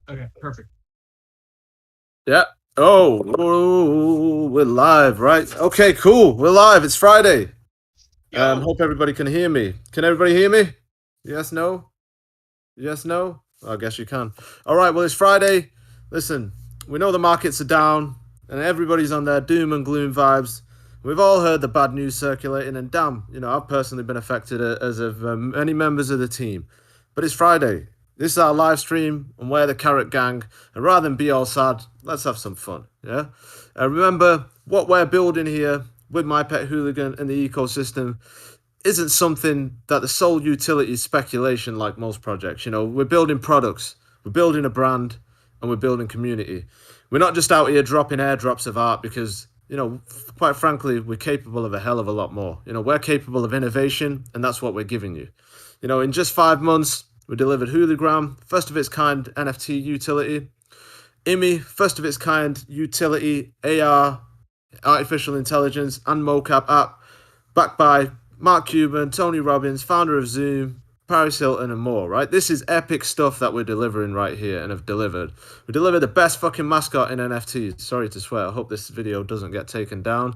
Okay, perfect. Yeah. Oh, we're live, right? Okay, cool. We're live. It's Friday. Hope everybody can hear me. Can everybody hear me? Yes, no? Yes, no? I guess you can. All right, well, it's Friday. Listen, we know the markets are down and everybody's on their doom and gloom vibes. We've all heard the bad news circulating, and damn, I've personally been affected as of many members of the team. But it's Friday. This is our live stream, and we're the Carrot Gang. And rather than be all sad, let's have some fun. Yeah. Remember what we're building here with My Pet Hooligan and the ecosystem isn't something that the sole utility is speculation like most projects. We're building products, we're building a brand, and we're building community. We're not just out here dropping airdrops of art because, quite frankly, we're capable of a hell of a lot more. We're capable of innovation, and that's what we're giving you. In just 5 months, we delivered Hooligan, first of its kind NFT utility. Emmy, first of its kind utility AR, artificial intelligence, and mocap app, backed by Mark Cuban, Tony Robbins, founder of Zoom, Paris Hilton, and more, right? This is epic stuff that we're delivering right here and have delivered. We delivered the best fucking mascot in NFTs. Sorry to swear. I hope this video doesn't get taken down.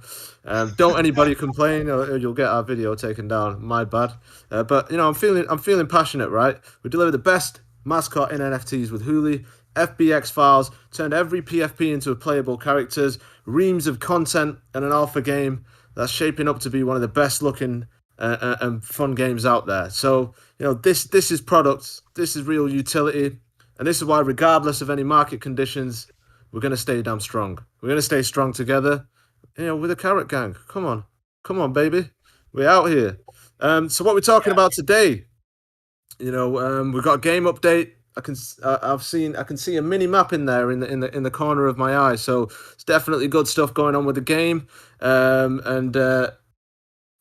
Don't anybody complain or you'll get our video taken down. My bad. But I'm feeling passionate, right? We delivered the best mascot in NFTs with Hooli. FBX files turned every PFP into a playable characters, reams of content, and an alpha game that's shaping up to be one of the best looking and fun games out there. So this is products, this is real utility, and this is why, regardless of any market conditions, we're gonna stay damn strong. We're gonna stay strong together. With the Carrot Gang. Come on, baby, we're out here. So what we're talking about today, we've got a game update. I can see a mini map in there in the corner of my eye. So it's definitely good stuff going on with the game. And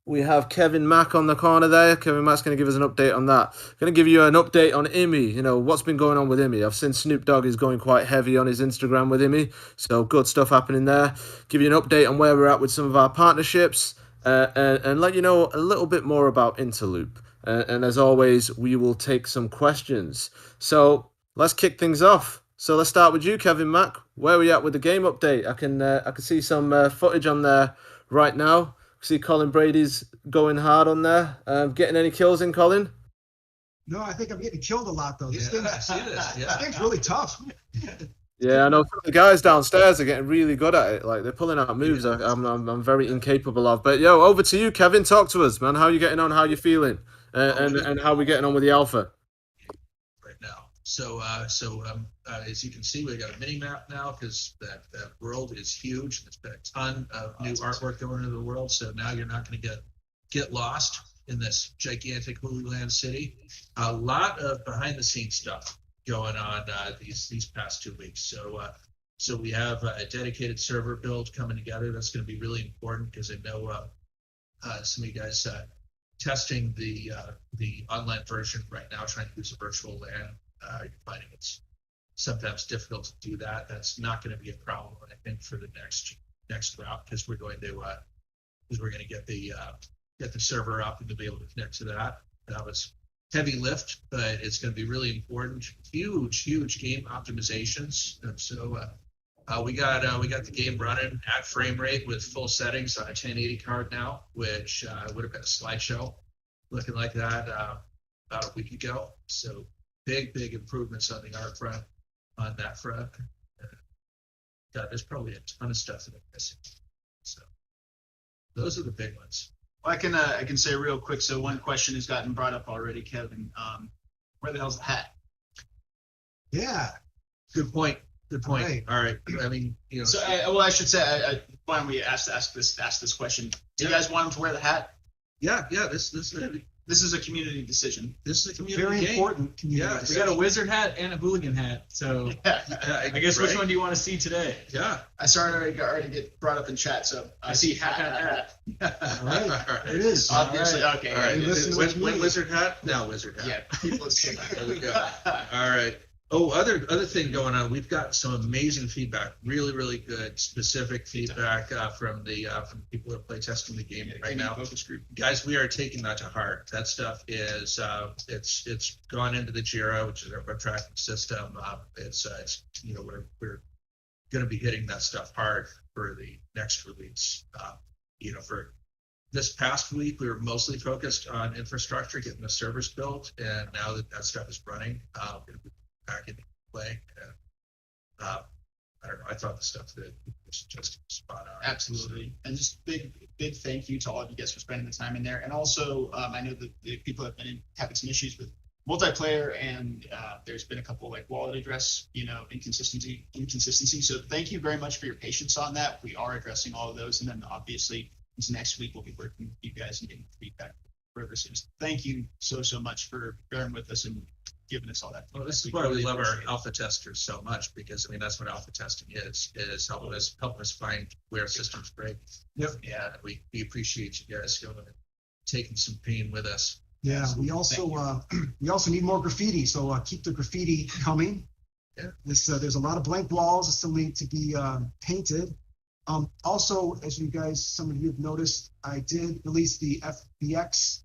we have Kevin Mack on the corner there. Kevin Mack's going to give us an update on that. Going to give you an update on Emmy. What's been going on with Emmy. I've seen Snoop Dogg is going quite heavy on his Instagram with Emmy. So good stuff happening there. Give you an update on where we're at with some of our partnerships. And let you know a little bit more about Interloop. And as always, we will take some questions. So let's kick things off. So let's start with you, Kevin Mack. Where are we at with the game update? I can see some footage on there right now. I see Colin Brady's going hard on there. Getting any kills in, Colin? No, I think I'm getting killed a lot though. This Yeah. thing's really tough. Yeah, I know the guys downstairs are getting really good at it. Like they're pulling out moves I'm very incapable of. But over to you, Kevin. Talk to us, man. How you getting on? How you feeling? And how we getting on with the alpha? Right now. So as you can see, we got a mini map now because that world is huge. There's been a ton of new artwork going into the world. So now you're not going to get lost in this gigantic Hooligan city. A lot of behind the scenes stuff going on these past 2 weeks. So we have a dedicated server build coming together. That's going to be really important because I know some of you guys testing the online version right now, trying to use a virtual LAN. You're finding it's sometimes difficult to do that. That's not going to be a problem, I think, for the next route because we're going to get the server up and to be able to connect to that. That was heavy lift, but it's going to be really important. Huge game optimizations. And so we got the game running at frame rate with full settings on a 1080 card now, which would have been a slideshow looking like that about a week ago. So big improvements on the art front on that front. God, there's probably a ton of stuff that I'm missing. So those are the big ones. Well, I can say real quick. So one question has gotten brought up already, Kevin. Where the hell's the hat? Yeah. Good point. Right. All right. I mean, So, I should say, why don't we ask this question? Do you guys want him to wear the hat? Yeah. This This is a community decision. is a community Very game. important community Yeah, We decision. got a wizard hat and a hooligan hat. So Yeah, I guess which right? one do you want to see today? Yeah. I saw it already get brought up in chat, so I see hat. All right. It is. Obviously, All right. okay. All right. Listen to When me. wizard hat? Now wizard hat. Yeah, people. There we go. All right. Oh, other thing going on. We've got some amazing feedback, really good, specific feedback from people that are play testing the game right now. Focus group. Guys, we are taking that to heart. That stuff is it's gone into the Jira, which is our web tracking system. It's we're going to be hitting that stuff hard for the next release. For this past week, we were mostly focused on infrastructure, getting the servers built, and now that stuff is running, we're going to be back into play. And, I don't know. I thought the stuff that was just spot on. Absolutely. And just big thank you to all of you guys for spending the time in there. And also, I know that the people have been having some issues with multiplayer, and there's been a couple like wallet address, inconsistency. So thank you very much for your patience on that. We are addressing all of those. And then obviously, this next week, we'll be working with you guys and getting feedback further soon. Thank you so much for bearing with us and giving us all that. Well, this is why we love our alpha testers so much, because that's what alpha testing is helping us find where systems break. Yep. Yeah, we appreciate you guys going and taking some pain with us. Yeah, we also need more graffiti, so keep the graffiti coming. Yeah. There's a lot of blank walls that still need to be painted. Also, as some of you have noticed, I did release the FBX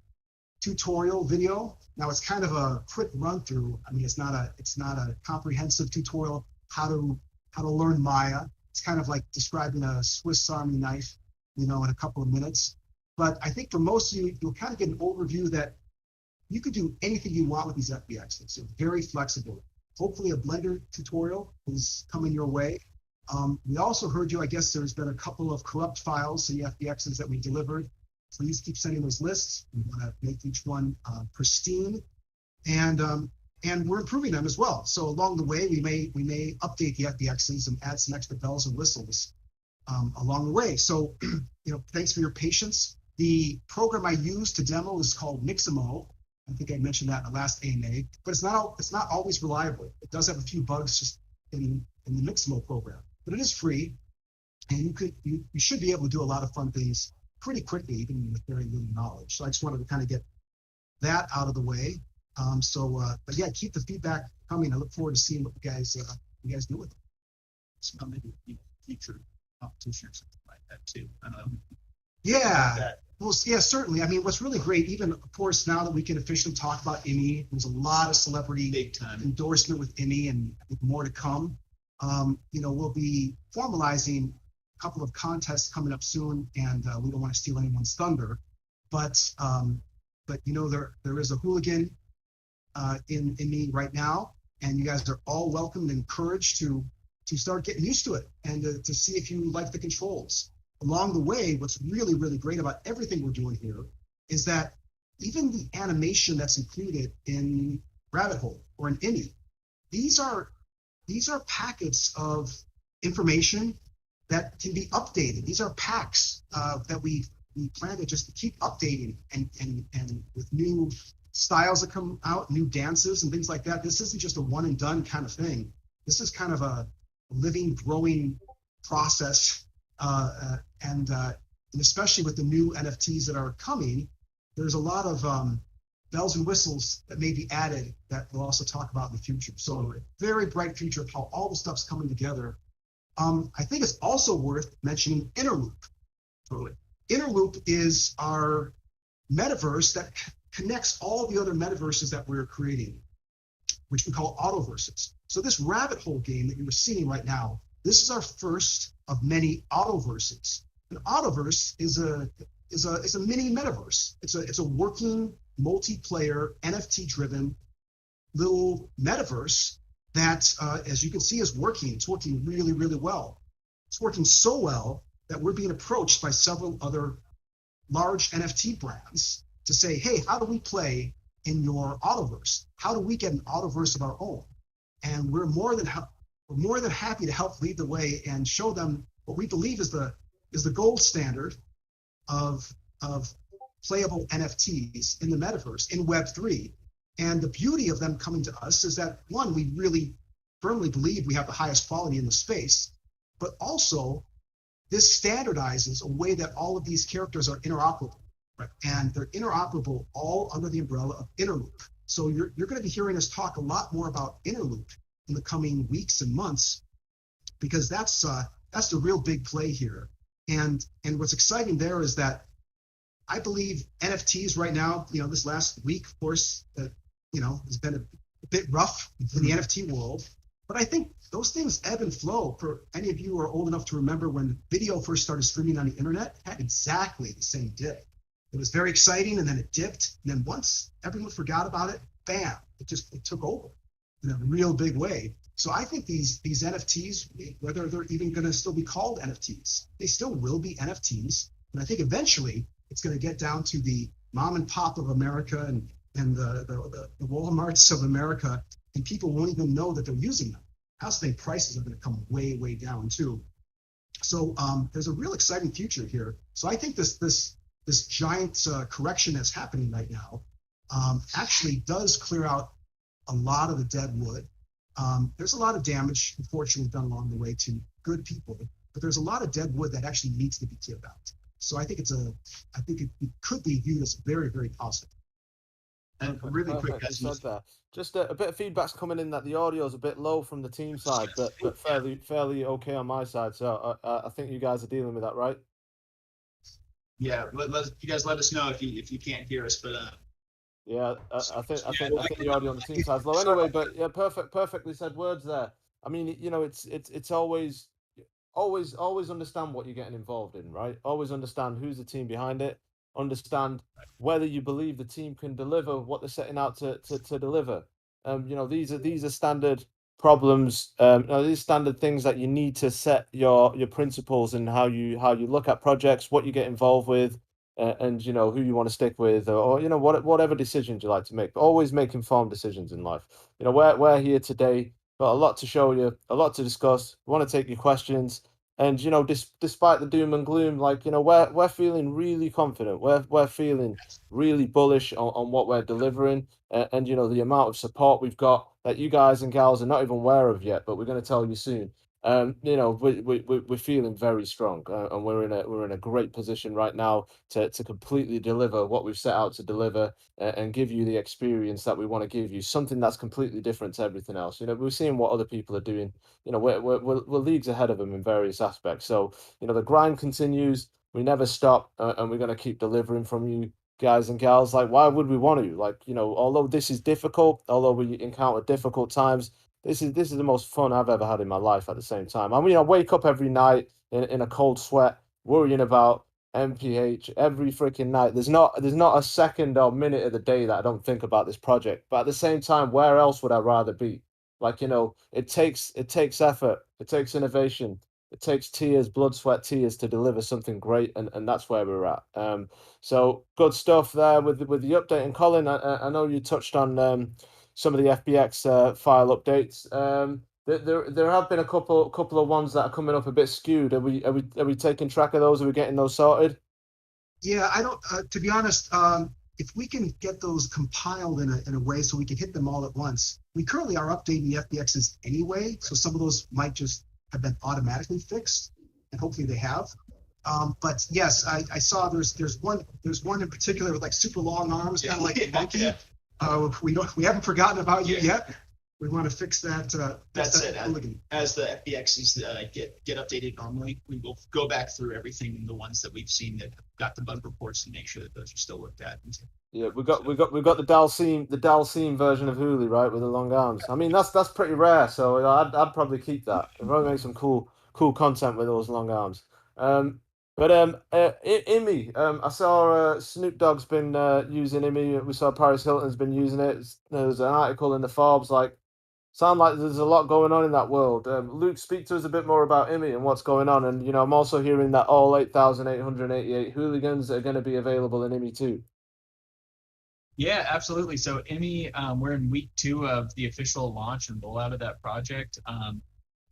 tutorial video. Now it's kind of a quick run through. I mean, it's not a comprehensive tutorial how to learn Maya. It's kind of like describing a Swiss Army knife, in a couple of minutes. But I think for most of you, you'll kind of get an overview that you could do anything you want with these FBXs. They're very flexible. Hopefully a Blender tutorial is coming your way. We also heard you, I guess there's been a couple of corrupt files in the FBXs that we delivered. Please keep sending those lists. We want to make each one pristine, and we're improving them as well. So along the way, we may update the FBXs and add some extra bells and whistles along the way. So thanks for your patience. The program I use to demo is called Mixamo. I think I mentioned that in the last AMA, but it's not always reliable. It does have a few bugs just in the Mixamo program, but it is free, and you should be able to do a lot of fun things pretty quickly, even with very little knowledge. So I just wanted to kind of get that out of the way. But yeah, keep the feedback coming. I look forward to seeing what you guys do with it. So maybe future competition or something like that too. I don't know. Yeah. Well, yeah, certainly. I mean, what's really great, even of course, now that we can officially talk about Emmy, there's a lot of celebrity Big time endorsement with Emmy, and I think more to come. We'll be formalizing a couple of contests coming up soon, and we don't want to steal anyone's thunder, but there is a hooligan in Emmy right now, and you guys are all welcome and encouraged to start getting used to it and to see if you like the controls. Along the way, what's really, really great about everything we're doing here is that even the animation that's included in Rabbit Hole or in Emmy, these are packets of information that can be updated. These are packs that we plan to just keep updating and with new styles that come out, new dances and things like that. This isn't just a one and done kind of thing. This is kind of a living, growing process. And especially with the new NFTs that are coming, there's a lot of bells and whistles that may be added that we'll also talk about in the future. So a very bright future of how all the stuff's coming together. I think it's also worth mentioning Interloop. Interloop is our metaverse that connects all the other metaverses that we're creating, which we call autoverses. So this rabbit hole game that you're seeing right now, this is our first of many autoverses. An autoverse is a mini metaverse. It's a working multiplayer NFT-driven little metaverse that, as you can see, is working. It's working really, really well. It's working so well that we're being approached by several other large NFT brands to say, hey, how do we play in your autoverse? How do we get an autoverse of our own? And we're more than happy to help lead the way and show them what we believe is the gold standard of playable NFTs in the metaverse, in Web3. And the beauty of them coming to us is that, one, we really firmly believe we have the highest quality in the space, but also this standardizes a way that all of these characters are interoperable. Right? And they're interoperable all under the umbrella of Interloop. So you're going to be hearing us talk a lot more about Interloop in the coming weeks and months, because that's the real big play here. And what's exciting there is that I believe NFTs right now, this last week, of course, has been a bit rough in the NFT world. But I think those things ebb and flow. For any of you who are old enough to remember when video first started streaming on the internet, it had exactly the same dip. It was very exciting, and then it dipped. And then once everyone forgot about it, bam, it took over in a real big way. So I think these NFTs, whether they're even going to still be called NFTs, they still will be NFTs. And I think eventually it's going to get down to the mom and pop of America and the Walmarts of America, and people won't even know that they're using them. I also think prices are going to come way, way down too. So there's a real exciting future here. So I think this giant correction that's happening right now actually does clear out a lot of the dead wood. There's a lot of damage, unfortunately, done along the way to good people, but there's a lot of dead wood that actually needs to be cleared out. So I think it could be viewed as very, very positive. And really quick, Perfect, you said that. Just a bit of feedback's coming in that the audio is a bit low from the team side, but fairly okay on my side. So I think you guys are dealing with that, right? Yeah, you guys let us know if you can't hear us, but Yeah, I think the audio on the team side is low anyway. But yeah, perfectly said words there. I mean, it's always understand what you're getting involved in, right? Always understand who's the team behind it. Understand whether you believe the team can deliver what they're setting out to deliver. These are standard problems. These standard things that you need to set your principles and how you look at projects, what you get involved with, and who you want to stick with, or whatever decisions you like to make. But always make informed decisions in life. We're here today. Got a lot to show you, a lot to discuss. We want to take your questions. And despite the doom and gloom, we're feeling really confident. We're feeling really bullish on what we're delivering, and the amount of support we've got that you guys and gals are not even aware of yet, but we're going to tell you soon. We're feeling very strong, and we're in a great position right now to completely deliver what we've set out to deliver, and give you the experience that we want to give you, something that's completely different to everything else. We're seeing what other people are doing. We're leagues ahead of them in various aspects. So the grind continues. We never stop, and we're going to keep delivering from you guys and gals. Like, why would we want to? Although this is difficult, although we encounter difficult times, this is the most fun I've ever had in my life. At the same time, I mean, I wake up every night in a cold sweat, worrying about MPH every freaking night. There's not a second or minute of the day that I don't think about this project. But at the same time, where else would I rather be? It takes effort, it takes innovation, it takes tears, blood, sweat, tears to deliver something great, and that's where we're at. So good stuff there with the update. And Colin, I know you touched on some of the FBX file updates. There have been a couple of ones that are coming up a bit skewed. Are we taking track of those? Are we getting those sorted? Yeah, I don't. To be honest, if we can get those compiled in a way so we can hit them all at once. We currently are updating the FBXs anyway, so some of those might just have been automatically fixed, and hopefully they have. But yes, I saw there's one in particular with super long arms, kind of like a monkey. Yeah. We haven't forgotten about you yet. We want to fix that. That's it. As the FBXs get updated normally, we will go back through everything, the ones that we've seen that got the bug reports, and make sure that those are still looked at. Yeah, we've got the Dalcine version of Hooli, right, with the long arms. I mean, that's pretty rare, so I'd probably keep that. It'd probably make some cool content with those long arms. Emmy, I saw Snoop Dogg's been using Emmy. We saw Paris Hilton's been using it. There's an article in the Forbes sound like there's a lot going on in that world. Luke, speak to us a bit more about Emmy and what's going on. And I'm also hearing that all 8,888 hooligans are going to be available in Emmy too. Yeah, absolutely. So Emmy, we're in week 2 of the official launch and rollout of that project.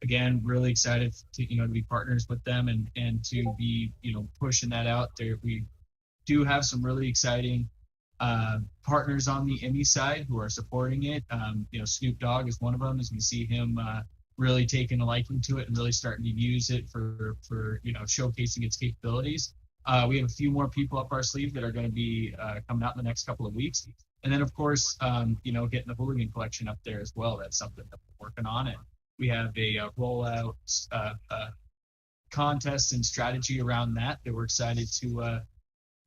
Again, really excited to be partners with them and to be pushing that out there. We do have some really exciting partners on the Emmy side who are supporting it. Snoop Dogg is one of them, as we see him really taking a liking to it and really starting to use it for showcasing its capabilities. We have a few more people up our sleeve that are going to be coming out in the next couple of weeks. And then, of course, getting the Hooligan collection up there as well. That's something that working on it. We have a rollout contest and strategy around that we're excited to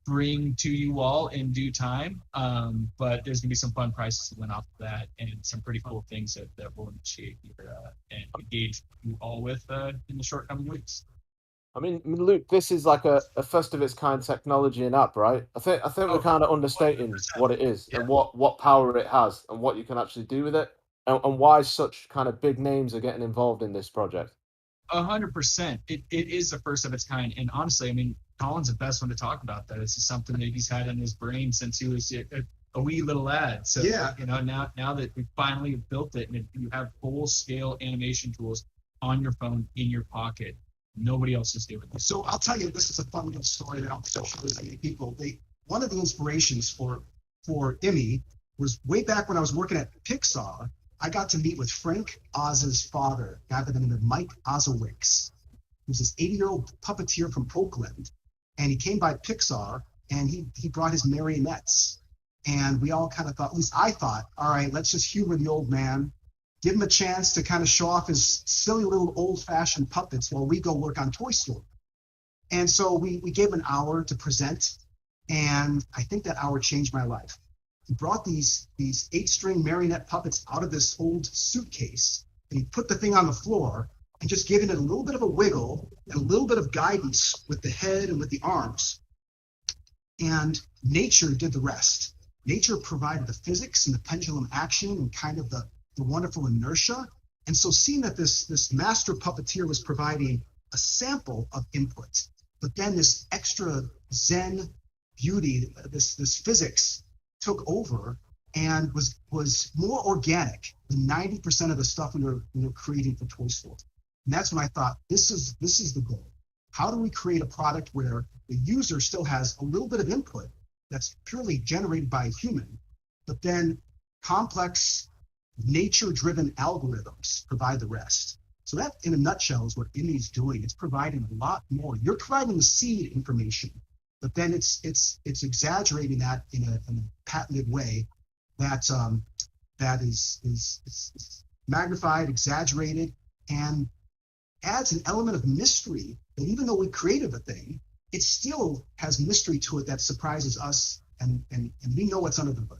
bring to you all in due time. But there's gonna be some fun prizes to win off of that, and some pretty cool things that we'll initiate here and engage you all with in the short coming weeks. I mean, Luke, this is like a first of its kind technology and app, right? I think we're kind of understating 100%. what it is Yeah. and what power it has and what you can actually do with it, and why such kind of big names are getting involved in this project. 100%. It is the first of its kind, and honestly, I mean, Colin's the best one to talk about that. This is something that he's had in his brain since he was a wee little lad. So Yeah. you know, now that we finally built it, and you have full scale animation tools on your phone in your pocket, nobody else is doing this. So I'll tell you, this is a fun little story that I'll show many people. One of the inspirations for Emmy was way back when I was working at Pixar. I got to meet with Frank Oz's father, a guy by the name of Mike Ozowicz, who's this 80-year-old puppeteer from Oakland, and he came by Pixar and he brought his marionettes, and we all kind of thought, at least I thought, all right, let's just humor the old man, give him a chance to kind of show off his silly little old-fashioned puppets while we go work on Toy Story. And so we gave him an hour to present, and I think that hour changed my life. He brought these 8-string marionette puppets out of this old suitcase, and he put the thing on the floor and just giving it a little bit of a wiggle and a little bit of guidance with the head and with the arms. And nature did the rest. Nature provided the physics and the pendulum action and kind of the wonderful inertia. And so seeing that this master puppeteer was providing a sample of input, but then this extra Zen beauty, this physics took over and was more organic than 90% of the stuff we were creating for Toy Story. And that's when I thought, this is the goal. How do we create a product where the user still has a little bit of input that's purely generated by a human, but then complex nature-driven algorithms provide the rest? So that, in a nutshell, is what Emmy's doing. It's providing a lot more. You're providing the seed information, but then it's exaggerating that in a patented way that is magnified, exaggerated, and adds an element of mystery that even though we created the thing, it still has mystery to it that surprises us, and we know what's under the hood.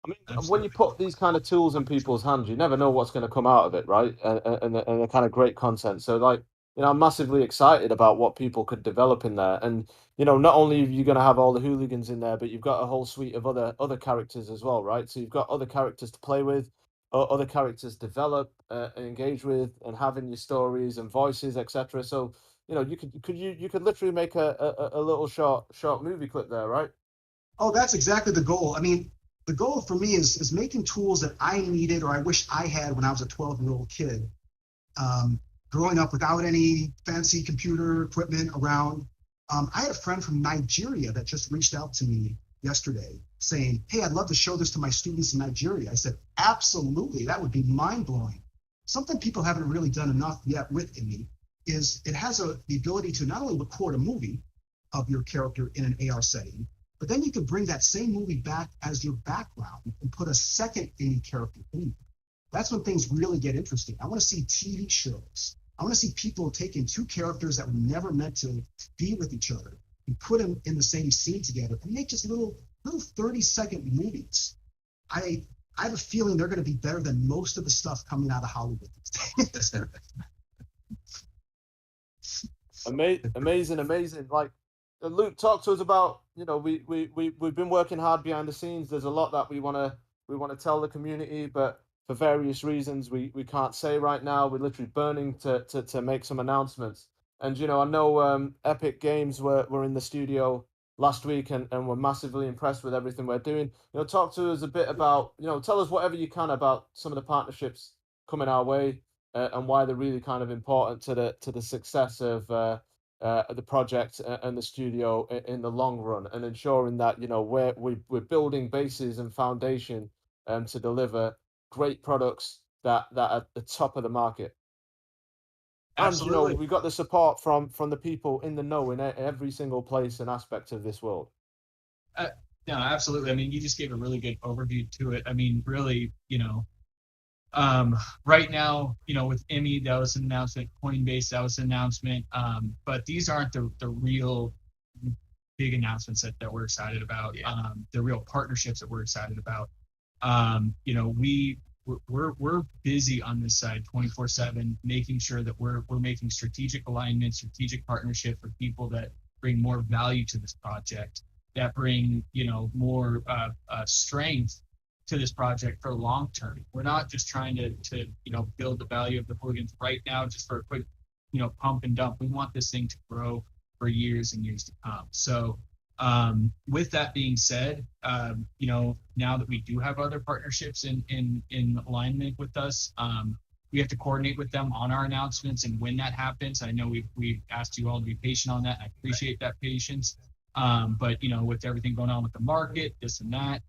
I mean, when Absolutely. you put these kind of tools in people's hands, you never know what's going to come out of it, right? And the kind of great content. So, like, you know, I'm massively excited about what people could develop in there. And, you know, not only are you going to have all the hooligans in there, but you've got a whole suite of other characters as well, right? So you've got other characters to play with, other characters develop, and engage with, and have in your stories and voices, etc. So, you know, you could literally make a little short movie clip there, right? Oh, that's exactly the goal. I mean, the goal for me is making tools that I needed or I wish I had when I was a 12-year-old kid, growing up without any fancy computer equipment around. I had a friend from Nigeria that just reached out to me yesterday saying, hey, I'd love to show this to my students in Nigeria. I said, absolutely, that would be mind-blowing. Something people haven't really done enough yet with Emmy is it has the ability to not only record a movie of your character in an AR setting, but then you can bring that same movie back as your background and put a second Emmy character in it. That's when things really get interesting. I want to see TV shows. I want to see people taking two characters that were never meant to be with each other and put them in the same scene together and make just little 30-second movies. I have a feeling they're going to be better than most of the stuff coming out of Hollywood these days. Amazing. Like, Luke, talk to us about, you know, we've been working hard behind the scenes. There's a lot that we want to tell the community, but for various reasons we can't say right now. We're literally burning to make some announcements. And, you know, I know Epic Games were in the studio last week and were massively impressed with everything we're doing. You know, talk to us a bit about, you know, tell us whatever you can about some of the partnerships coming our way, and why they're really kind of important to the success of the project and the studio in the long run, and ensuring that, you know, we're building bases and foundation to deliver great products that are at the top of the market. Absolutely. And, you know, we got the support from the people in the know in every single place and aspect of this world. No, absolutely. I mean, you just gave a really good overview to it. I mean, really, you know, Right now, with Emmy, that was an announcement. Coinbase, that was an announcement. But these aren't the real big announcements that we're excited about. Yeah. The real partnerships that we're excited about. We're busy on this side 24/7, making sure that we're making strategic alignment, strategic partnership for people that bring more value to this project, that bring more strength to this project for long term. We're not just trying to build the value of the hooligans right now just for a quick pump and dump. We want this thing to grow for years and years to come. So with that being said, now that we do have other partnerships in alignment with us, we have to coordinate with them on our announcements and when that happens. I know we've asked you all to be patient on that. I appreciate that patience. But with everything going on with the market, this and that,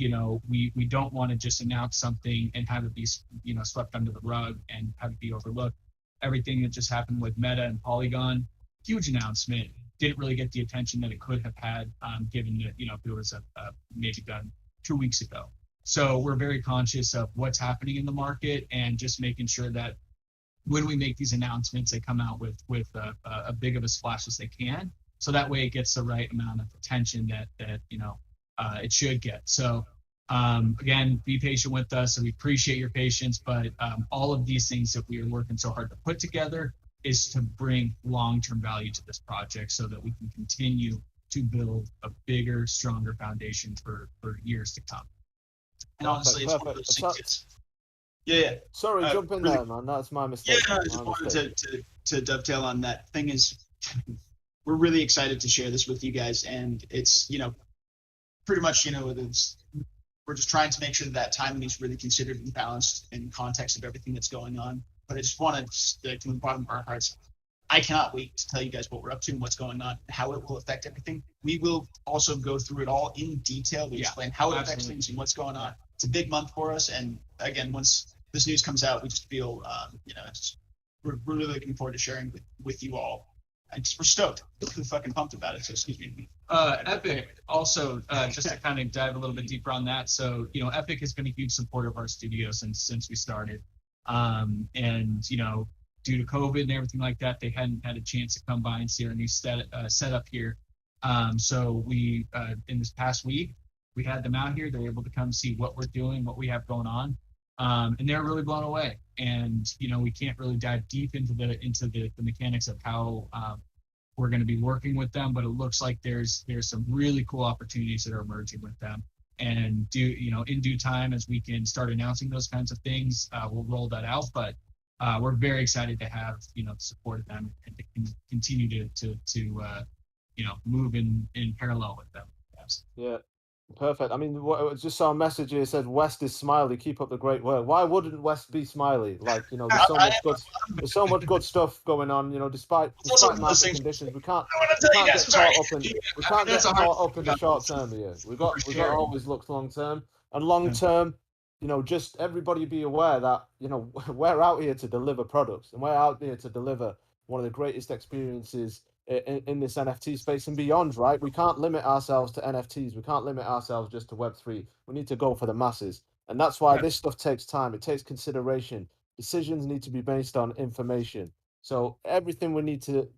we don't want to just announce something and have it be swept under the rug and have it be overlooked. Everything that just happened with Meta and Polygon, huge announcement, didn't really get the attention that it could have had, given that if it was maybe done 2 weeks ago. So we're very conscious of what's happening in the market and just making sure that when we make these announcements, they come out with a big of a splash as they can, so that way it gets the right amount of attention that it should get. So again, be patient with us, and we appreciate your patience. But all of these things that we are working so hard to put together is to bring long-term value to this project so that we can continue to build a bigger, stronger foundation for years to come. And honestly, it's one of those things. Yeah. Sorry, jump in there, man. That's my mistake. Yeah, I just wanted to dovetail on that. Thing is, we're really excited to share this with you guys, and it's pretty much we're just trying to make sure that timing is really considered and balanced in context of everything that's going on. But I just want to, from the bottom of our hearts, I cannot wait to tell you guys what we're up to and what's going on, how it will affect everything. We will also go through it all in detail. We explain how it affects things and what's going on. It's a big month for us, and again, once this news comes out, we just feel, we're really looking forward to sharing with you all. And we're stoked. We're fucking pumped about it. So excuse me. Epic also, just to kind of dive a little bit deeper on that. So Epic has been a huge supporter of our studio since we started. And due to COVID and everything like that, they hadn't had a chance to come by and see our new setup here. So we in this past week, we had them out here. They were able to come see what we're doing, what we have going on, and they're really blown away. And we can't really dive deep into the mechanics of how we're going to be working with them, but it looks like there's some really cool opportunities that are emerging with them. And in due time, as we can start announcing those kinds of things, we'll roll that out. But we're very excited to have the support of them and to continue to move in parallel with them. Yes. Yeah, perfect. I mean, just saw a message here. It said West is smiley. Keep up the great work. Why wouldn't West be smiley? Like there's so much good stuff going on. Despite market conditions, we can't get caught up in the short term here. We've got to always look long term, and long term. Just everybody be aware that we're out here to deliver products, and we're out here to deliver one of the greatest experiences in this NFT space and beyond, right? We can't limit ourselves to NFTs. We can't limit ourselves just to Web3. We need to go for the masses. And that's why this stuff takes time. It takes consideration. Decisions need to be based on information. So everything we need to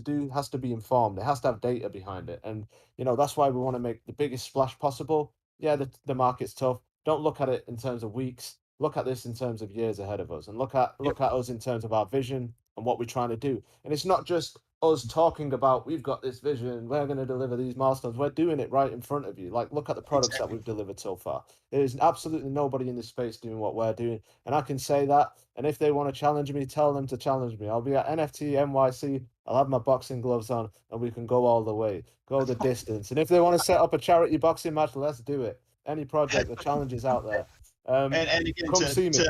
do has to be informed. It has to have data behind it. And, that's why we want to make the biggest splash possible. Yeah, the market's tough. Don't look at it in terms of weeks. Look at this in terms of years ahead of us, and look at us in terms of our vision and what we're trying to do. And it's not just us talking about we've got this vision, we're going to deliver these milestones. We're doing it right in front of you. Like, look at the products that we've delivered so far. There is absolutely nobody in this space doing what we're doing, and I can say that. And if they want to challenge me, tell them to challenge me. I'll be at NFT NYC. I'll have my boxing gloves on, and we can go all the way, go the distance. And if they want to set up a charity boxing match, let's do it. Any project, the challenge is out there. And again, come see me.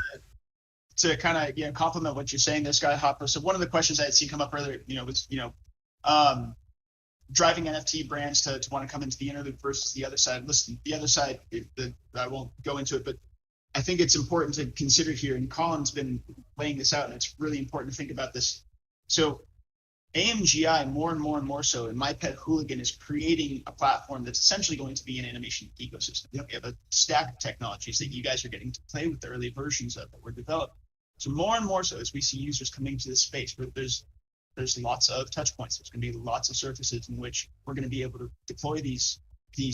To kind of complement what you're saying, this guy Hopper. So one of the questions I had seen come up earlier, was driving NFT brands to want to come into the Interloop versus the other side. Listen, the other side, I won't go into it, but I think it's important to consider here. And Colin's been laying this out, and it's really important to think about this. So AMGI more and more and more so, and My Pet Hooligan is creating a platform that's essentially going to be an animation ecosystem. Yep. We have a stack of technologies that you guys are getting to play with the early versions of that we're developing. So more and more so as we see users coming to this space, where there's lots of touch points. There's going to be lots of surfaces in which we're going to be able to deploy these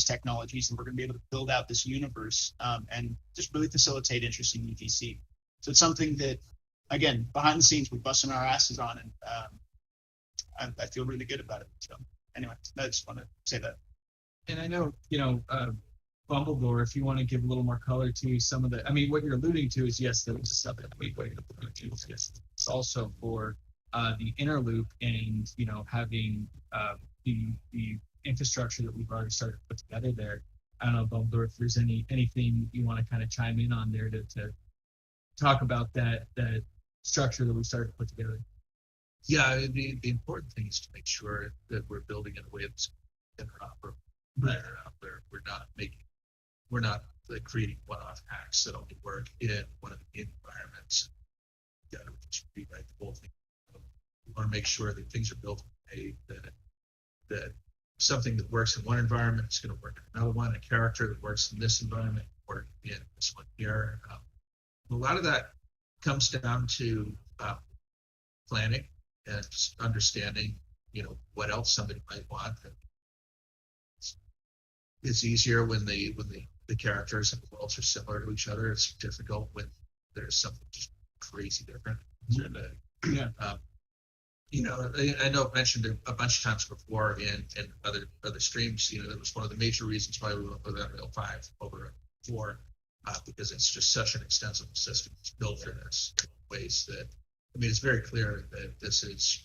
technologies, and we're going to be able to build out this universe and just really facilitate interest in UGC. So it's something that, again, behind the scenes, we're busting our asses on, and I feel really good about it. So anyway, I just want to say that. And I know, Bumbledore, if you want to give a little more color to some of the, I mean, what you're alluding to is, yes, there was stuff that we what you're alluding to is, yes, it's also for the Interloop and, having the infrastructure that we've already started to put together there. I don't know, Bumbledore, if there's anything you want to kind of chime in on there to talk about that structure that we started to put together. Yeah, the important thing is to make sure that we're building in a way that's interoperable. Where we're not like creating one-off hacks that only work in one of the environments. You got to just rewrite the whole thing. We want to make sure that things are built in a way that something that works in one environment is going to work in another one. A character that works in this environment work in this one here. A lot of that comes down to planning and just understanding, what else somebody might want. It's easier when the characters and the worlds are similar to each other. It's difficult when there's something just crazy different. Yeah. I know I've mentioned it a bunch of times before in other streams. That was one of the major reasons why we went with Unreal 5 over 4, because it's just such an extensible system. It's built for this in ways that, it's very clear that this is,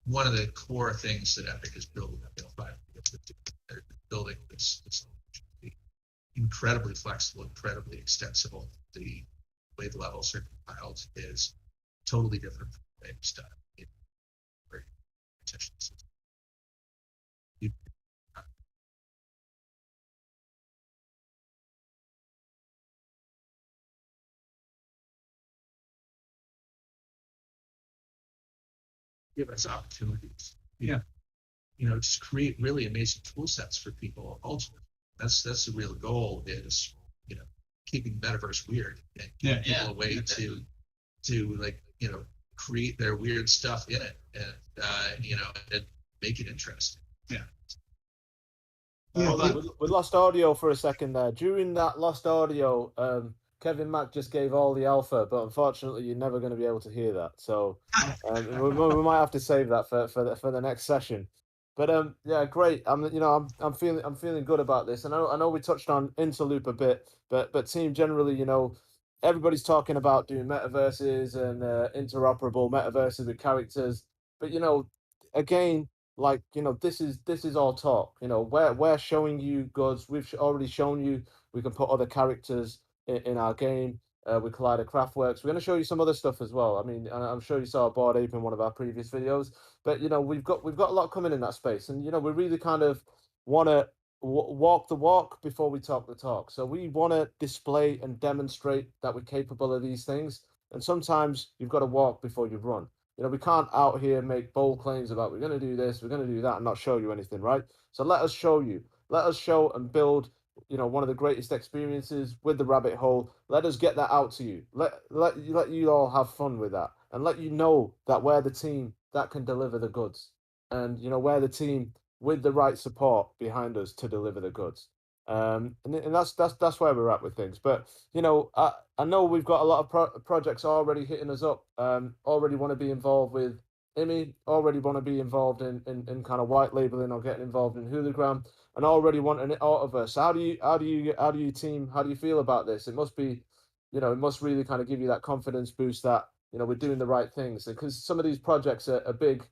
one of the core things that Epic is building Unreal 5. They're building this incredibly flexible, incredibly extensible. The way the levels are compiled is totally different from the way it's done. Very attention to system. Give us opportunities. Yeah. Just create really amazing tool sets for people. Ultimately, that's the real goal is, keeping Metaverse weird and giving people a way to create their weird stuff in it and make it interesting. Yeah. Yeah, We lost audio for a second there. During that lost audio, Kevin Mack just gave all the alpha, but unfortunately, you're never going to be able to hear that. So we might have to save that for the next session. But yeah, great. I'm feeling good about this. And I know we touched on Interloop a bit, but team generally, everybody's talking about doing metaverses and interoperable metaverses with characters. But again, this is all talk. We're showing you goods. We've already shown you we can put other characters in our game with Collider Craftworks. We're going to show you some other stuff as well. I mean, I'm sure you saw Bored Ape in one of our previous videos, but we've got a lot coming in that space, and we really kind of want to walk the walk before we talk the talk. So we want to display and demonstrate that we're capable of these things, and sometimes you've got to walk before you run. We can't out here make bold claims about we're going to do this, we're going to do that, and not show you anything, right? So let us show you. Let us show and build one of the greatest experiences with the rabbit hole. Let us get that out to you. Let you all have fun with that, and let you know that we're the team that can deliver the goods, and we're the team with the right support behind us to deliver the goods. And that's where we're at with things. But I know we've got a lot of projects already hitting us up. Already want to be involved with Emmy. Already want to be involved in kind of white labeling or getting involved in Hooligan. And already want an autoverse. How do you feel about this? It must be, it must really kind of give you that confidence boost that we're doing the right things, because some of these projects are big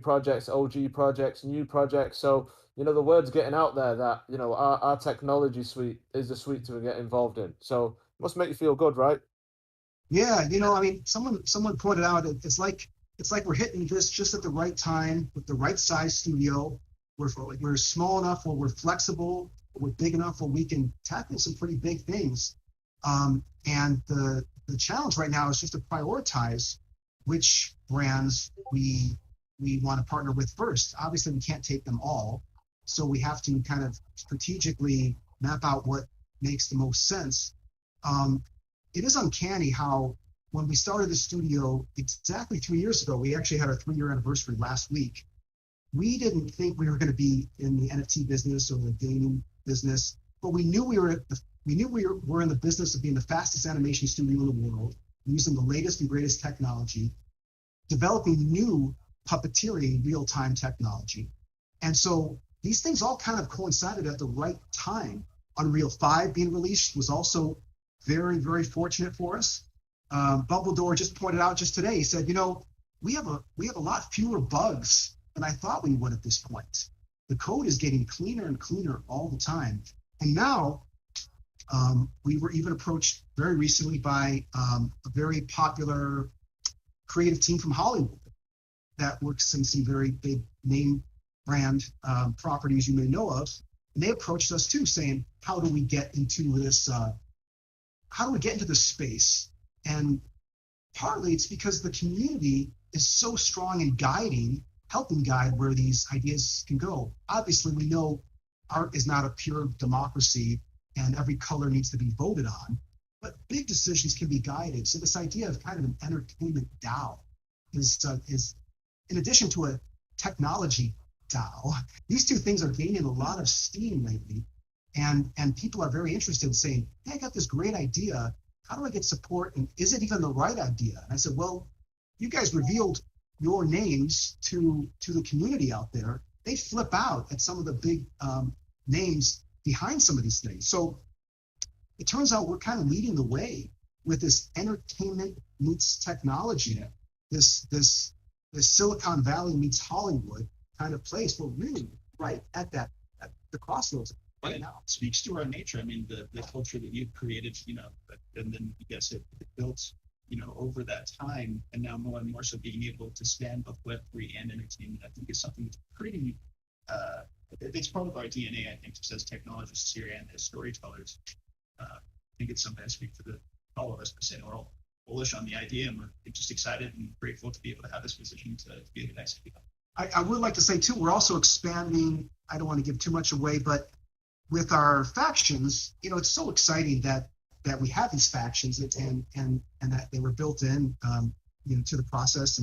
projects, OG projects, new projects. So the word's getting out there that our technology suite is the suite to get involved in. So it must make you feel good, right? Yeah, someone pointed out it's like we're hitting this just at the right time with the right size studio. We're small enough where we're flexible, we're big enough where we can tackle some pretty big things. And the challenge right now is just to prioritize which brands we we want to partner with first. Obviously, we can't take them all, so we have to kind of strategically map out what makes the most sense. It is uncanny how when we started the studio exactly 3 years ago, we actually had our 3-year anniversary last week. We didn't think we were going to be in the NFT business or the gaming business, but we knew we were in the business of being the fastest animation studio in the world, using the latest and greatest technology, developing new puppeteering real-time technology. And so these things all kind of coincided at the right time. Unreal 5 being released was also very, very fortunate for us. Bumbledore just pointed out just today, he said, we have a lot fewer bugs than I thought we would at this point. The code is getting cleaner and cleaner all the time. And now we were even approached very recently by a very popular creative team from Hollywood that works in some very big name brand properties you may know of. And they approached us too, saying, how do we get into this? How do we get into this space? And partly it's because the community is so strong in helping guide where these ideas can go. Obviously, we know art is not a pure democracy and every color needs to be voted on, but big decisions can be guided. So this idea of kind of an entertainment DAO is in addition to a technology DAO, these two things are gaining a lot of steam lately. And people are very interested in saying, hey, I got this great idea. How do I get support? And is it even the right idea? And I said, well, you guys revealed your names to the community out there. They flip out at some of the big names behind some of these things. So it turns out we're kind of leading the way with this entertainment meets technology, this Silicon Valley meets Hollywood kind of place. We're really right at the crossroads right now. It speaks to our nature. I mean, the culture that you've created, and then you guys have built, over that time, and now more and more so being able to span both Web3 and entertainment, I think is something that's pretty, it's part of our DNA, I think, just as technologists here and as storytellers. I think it's something I speak for all of us, but saying we're all bullish on the idea, and we're just excited and grateful to be able to have this position to be able to execute. I would like to say too, we're also expanding. I don't want to give too much away, but with our factions, it's so exciting that we have these factions and that they were built in, to the process,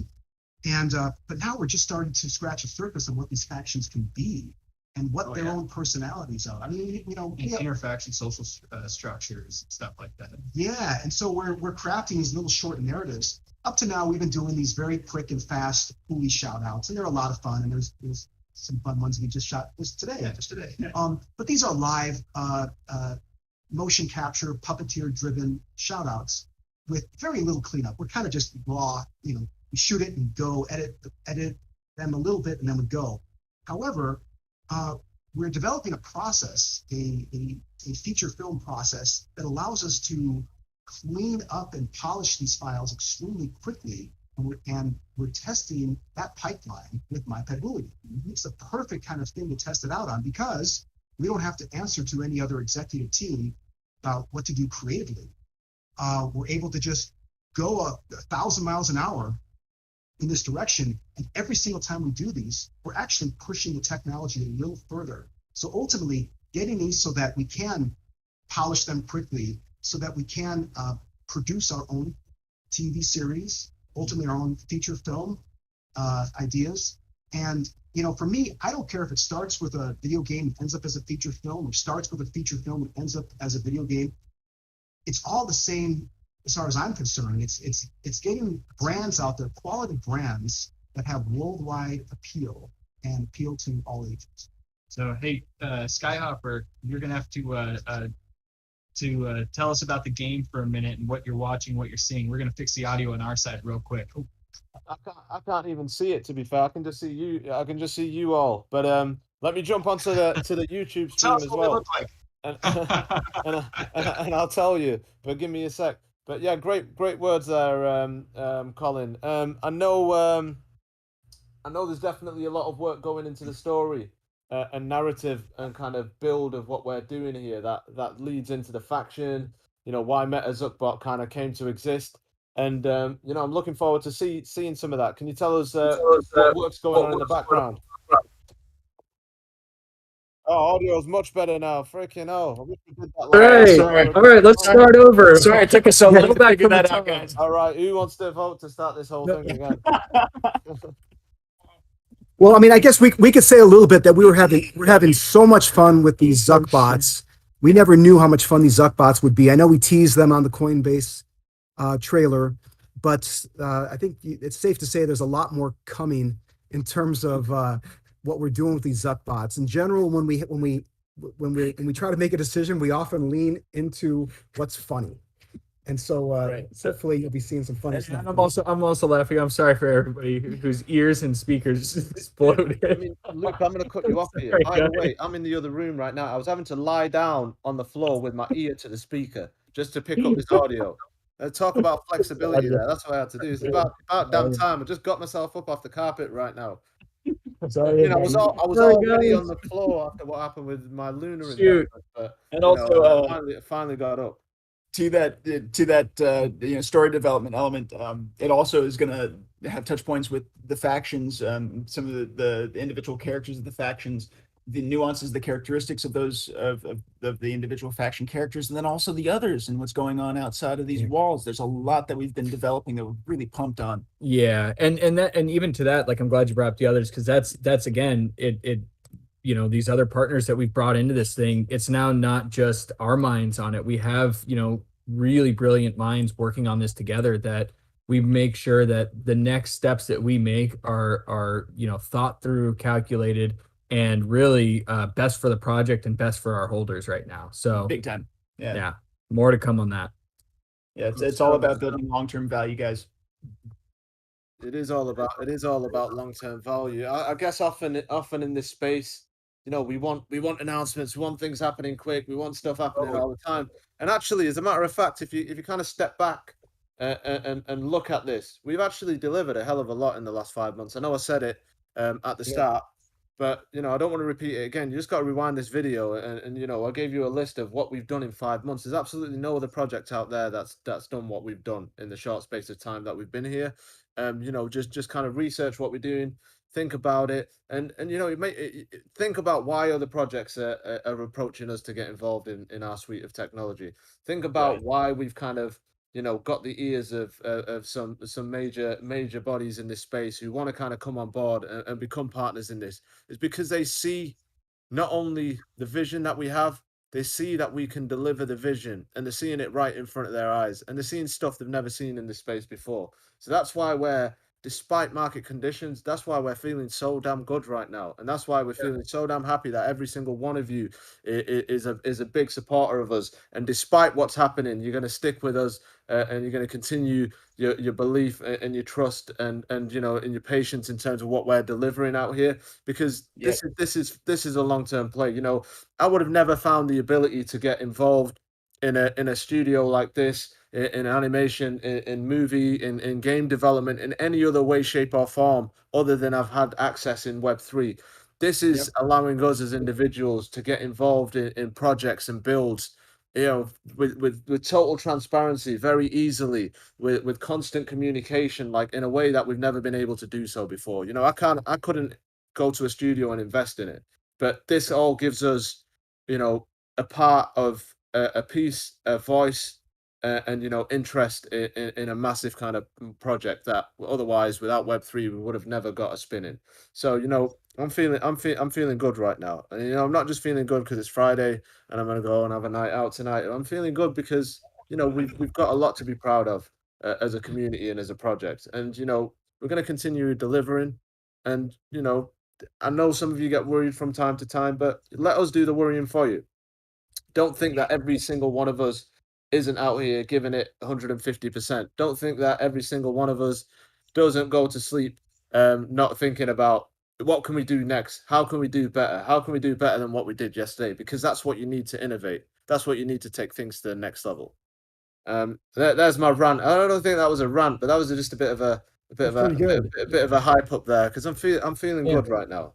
but now we're just starting to scratch the surface of what these factions can be and what their own personalities are. I mean, interfaction, social structures, stuff like that. Yeah, and so we're crafting these little short narratives. Up to now, we've been doing these very quick and fast Hooli shout outs, and they're a lot of fun. And there's some fun ones we just shot just today. But these are live motion capture, puppeteer driven shout outs with very little cleanup. We're kind of just raw, we shoot it and go, edit them a little bit, and then we go. However, we're developing a process, a feature film process that allows us to clean up and polish these files extremely quickly. And we're testing that pipeline with My Pet Hooligan. It's the perfect kind of thing to test it out on because we don't have to answer to any other executive team about what to do creatively. We're able to just go 1,000 miles an hour in this direction. And every single time we do these, we're actually pushing the technology a little further. So ultimately, getting these so that we can polish them quickly, so that we can produce our own TV series, ultimately our own feature film ideas. And, for me, I don't care if it starts with a video game and ends up as a feature film, or starts with a feature film and ends up as a video game. It's all the same as far as I'm concerned. It's getting brands out there, quality brands that have worldwide appeal and appeal to all ages. So, hey, Skyhopper, you're going to have to tell us about the game for a minute and what you're watching, what you're seeing. We're going to fix the audio on our side real quick. I can't even see it, to be fair. I can just see you. I can just see you all. But let me jump onto the YouTube stream as well. And I'll tell you. But give me a sec. But yeah, great words there, Colin. I know there's definitely a lot of work going into the story and narrative and kind of build of what we're doing here. That leads into the faction. Why Meta Zuckbot kind of came to exist. And you know, I'm looking forward to seeing some of that. Can you tell us what work's going on in the background? Oh, audio's much better now. Freaking hell. I wish we did that All right, all right. Let's start over. Sorry, it took us so long to figure that out, time. guys. All right, who wants to vote to start this whole thing again? Well, I mean, I guess we could say a little bit that we're having so much fun with these Zuckbots. We never knew how much fun these Zuckbots would be. I know we teased them on the Coinbase trailer, but I think it's safe to say there's a lot more coming in terms of what we're doing with these Zuckbots. In general, when we try to make a decision, we often lean into what's funny. And so, Right. hopefully you'll be seeing some funny And stuff. I'm also laughing. I'm sorry for everybody whose ears and speakers exploded. I mean, Luke, I'm going to cut you off here. Sorry, By the guys. way, I'm in the other room right now. I was having to lie down on the floor with my ear to the speaker just to pick up this audio. Talk about flexibility there. That's what I had to do. It's about damn time. I just got myself up off the carpet right now. Sorry, You know, I was Sorry, already guys. on the floor after what happened with my lunar Shoot. investment, but And you also, know, I finally got up. to that story development element, it also is going to have touch points with the factions, some of the individual characters of the factions, the nuances, the characteristics of those of the individual faction characters, and then also the others and what's going on outside of these walls. There's a lot that we've been developing that we're really pumped on. Yeah, and even to that, like, I'm glad you brought up the others, because that's again, it you know, these other partners that we've brought into this thing, it's now not just our minds on it. We have, you know, really brilliant minds working on this together, that we make sure that the next steps that we make are you know, thought through, calculated, and really best for the project and best for our holders right now. So Big time. Yeah. yeah, more to come on that. Yeah. It's all about building long-term value, guys. It is all about long-term value. I guess often in this space, you know, we want announcements, we want things happening quick, we want stuff happening all the time. And actually, as a matter of fact, if you kind of step back and look at this, we've actually delivered a hell of a lot in the last 5 months. I know I said it at the start, but you know, I don't want to repeat it again. You just got to rewind this video, and you know, I gave you a list of what we've done in 5 months. There's absolutely no other project out there that's done what we've done in the short space of time that we've been here. You know, just kind of research what we're doing, think about it, and you know, think about why other projects are approaching us to get involved in our suite of technology. Think about why we've kind of, you know, got the ears of some major bodies in this space who want to kind of come on board and become partners in this. It's because they see not only the vision that we have, they see that we can deliver the vision, and they're seeing it right in front of their eyes, and they're seeing stuff they've never seen in this space before. So that's why despite market conditions, that's why we're feeling so damn good right now, and that's why we're feeling so damn happy that every single one of you is a big supporter of us. And despite what's happening, you're going to stick with us, and you're going to continue your belief and your trust and you know, in your patience in terms of what we're delivering out here, because this is a long-term play. You know, I would have never found the ability to get involved in a studio like this, in animation, in movie, in game development, in any other way, shape, or form other than I've had access in Web3. This is allowing us as individuals to get involved in projects and builds, you know, with total transparency, very easily, with constant communication, like in a way that we've never been able to do so before. You know, I couldn't go to a studio and invest in it, but this all gives us, you know, a part of a piece, a voice, and you know, interest in a massive kind of project that otherwise, without Web3, we would have never got a spin in. So you know, I'm feeling good right now, and you know, I'm not just feeling good because it's Friday and I'm gonna go and have a night out tonight. I'm feeling good because, you know, we've got a lot to be proud of as a community and as a project, and you know, we're gonna continue delivering. And you know, I know some of you get worried from time to time, but let us do the worrying for you. Don't think that every single one of us isn't out here giving it 150%. Don't think that every single one of us doesn't go to sleep not thinking about what can we do next? How can we do better? How can we do better than what we did yesterday? Because that's what you need to innovate. That's what you need to take things to the next level. There's my rant. I don't think that was a rant, but that was just a bit of a hype up there, because I'm feeling good right now.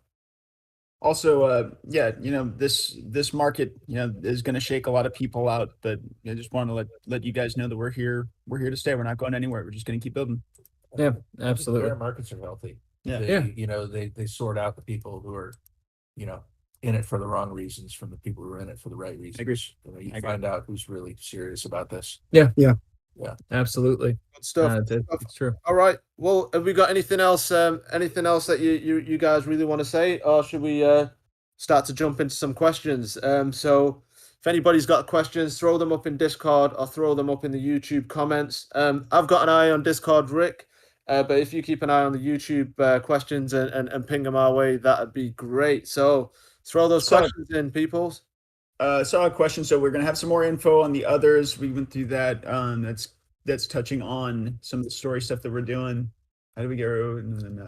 Also, yeah, this market, is going to shake a lot of people out, but I just want to let you guys know that we're here to stay. We're not going anywhere. We're just going to keep building. Yeah, I think absolutely. bear markets are healthy. Yeah. They sort out the people who are, in it for the wrong reasons from the people who are in it for the right reasons. agree. You I agree. find out who's really serious about this. Absolutely. Good stuff. It's true. All right. Well, have we got anything else? Anything else that you guys really want to say, or should we start to jump into some questions? So, if anybody's got questions, throw them up in Discord or throw them up in the YouTube comments. I've got an eye on Discord, Rick, but if you keep an eye on the YouTube questions and ping them our way, that'd be great. So, throw those questions in, peoples. Saw a question. So we're going to have some more info on the others. We went through that. That's touching on some of the story stuff that we're doing. How do we grow?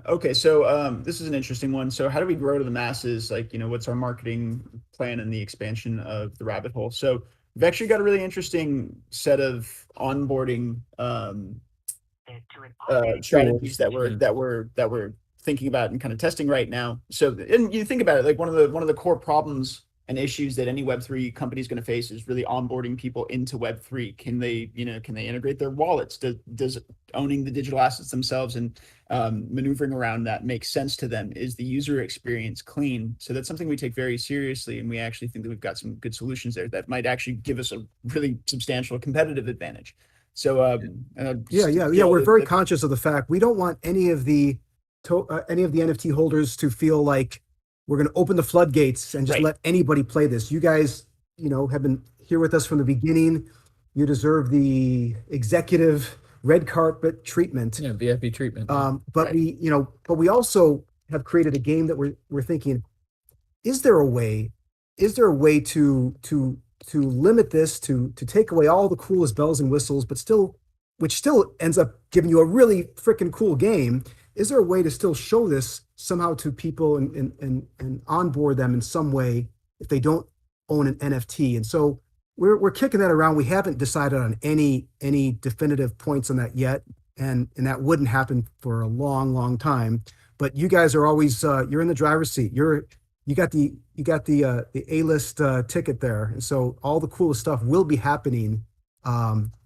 Okay, so this is an interesting one. So how do we grow to the masses? Like, what's our marketing plan and the expansion of the rabbit hole? So we've actually got a really interesting set of onboarding strategies that we're thinking about and kind of testing right now. So, and you think about it, like one of the core problems and issues that any Web3 company is going to face is really onboarding people into Web3. Can they integrate their wallets? Does owning the digital assets themselves and maneuvering around that make sense to them? Is the user experience clean? So that's something we take very seriously, and we actually think that we've got some good solutions there that might actually give us a really substantial competitive advantage. So We're very conscious of the fact we don't want any of the NFT holders to feel like we're going to open the floodgates and just let anybody play this. You guys, have been here with us from the beginning. You deserve the executive red carpet treatment. Yeah, VIP treatment. But we also have created a game that we're thinking, is there a way to limit this, to take away all the coolest bells and whistles, which still ends up giving you a really freaking cool game? Is there a way to still show this somehow to people and onboard them in some way if they don't own an NFT? And so we're kicking that around. We haven't decided on any definitive points on that yet, and that wouldn't happen for a long, long time. But you guys are always you're in the driver's seat. You got the A-list ticket there, and so all the coolest stuff will be happening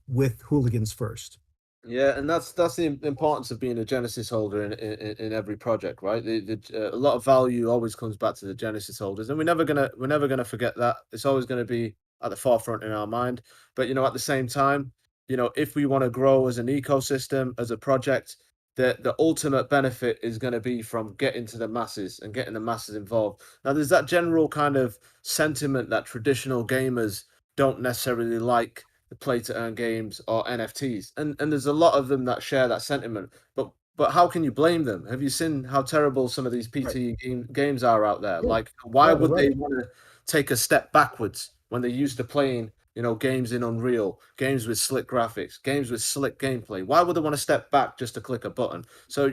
with Hooligans first. Yeah, and that's the importance of being a Genesis holder in every project, right? A lot of value always comes back to the Genesis holders, and we're never gonna forget that. It's always gonna be at the forefront in our mind. But at the same time, if we want to grow as an ecosystem, as a project, the ultimate benefit is going to be from getting to the masses and getting the masses involved. Now, there's that general kind of sentiment that traditional gamers don't necessarily like the play to earn games or NFTs, and there's a lot of them that share that sentiment. But how can you blame them? Have you seen how terrible some of these PT games are out there? Like, why would they want to take a step backwards when they're used to playing, games in Unreal, games with slick graphics, games with slick gameplay? Why would they want to step back just to click a button? So,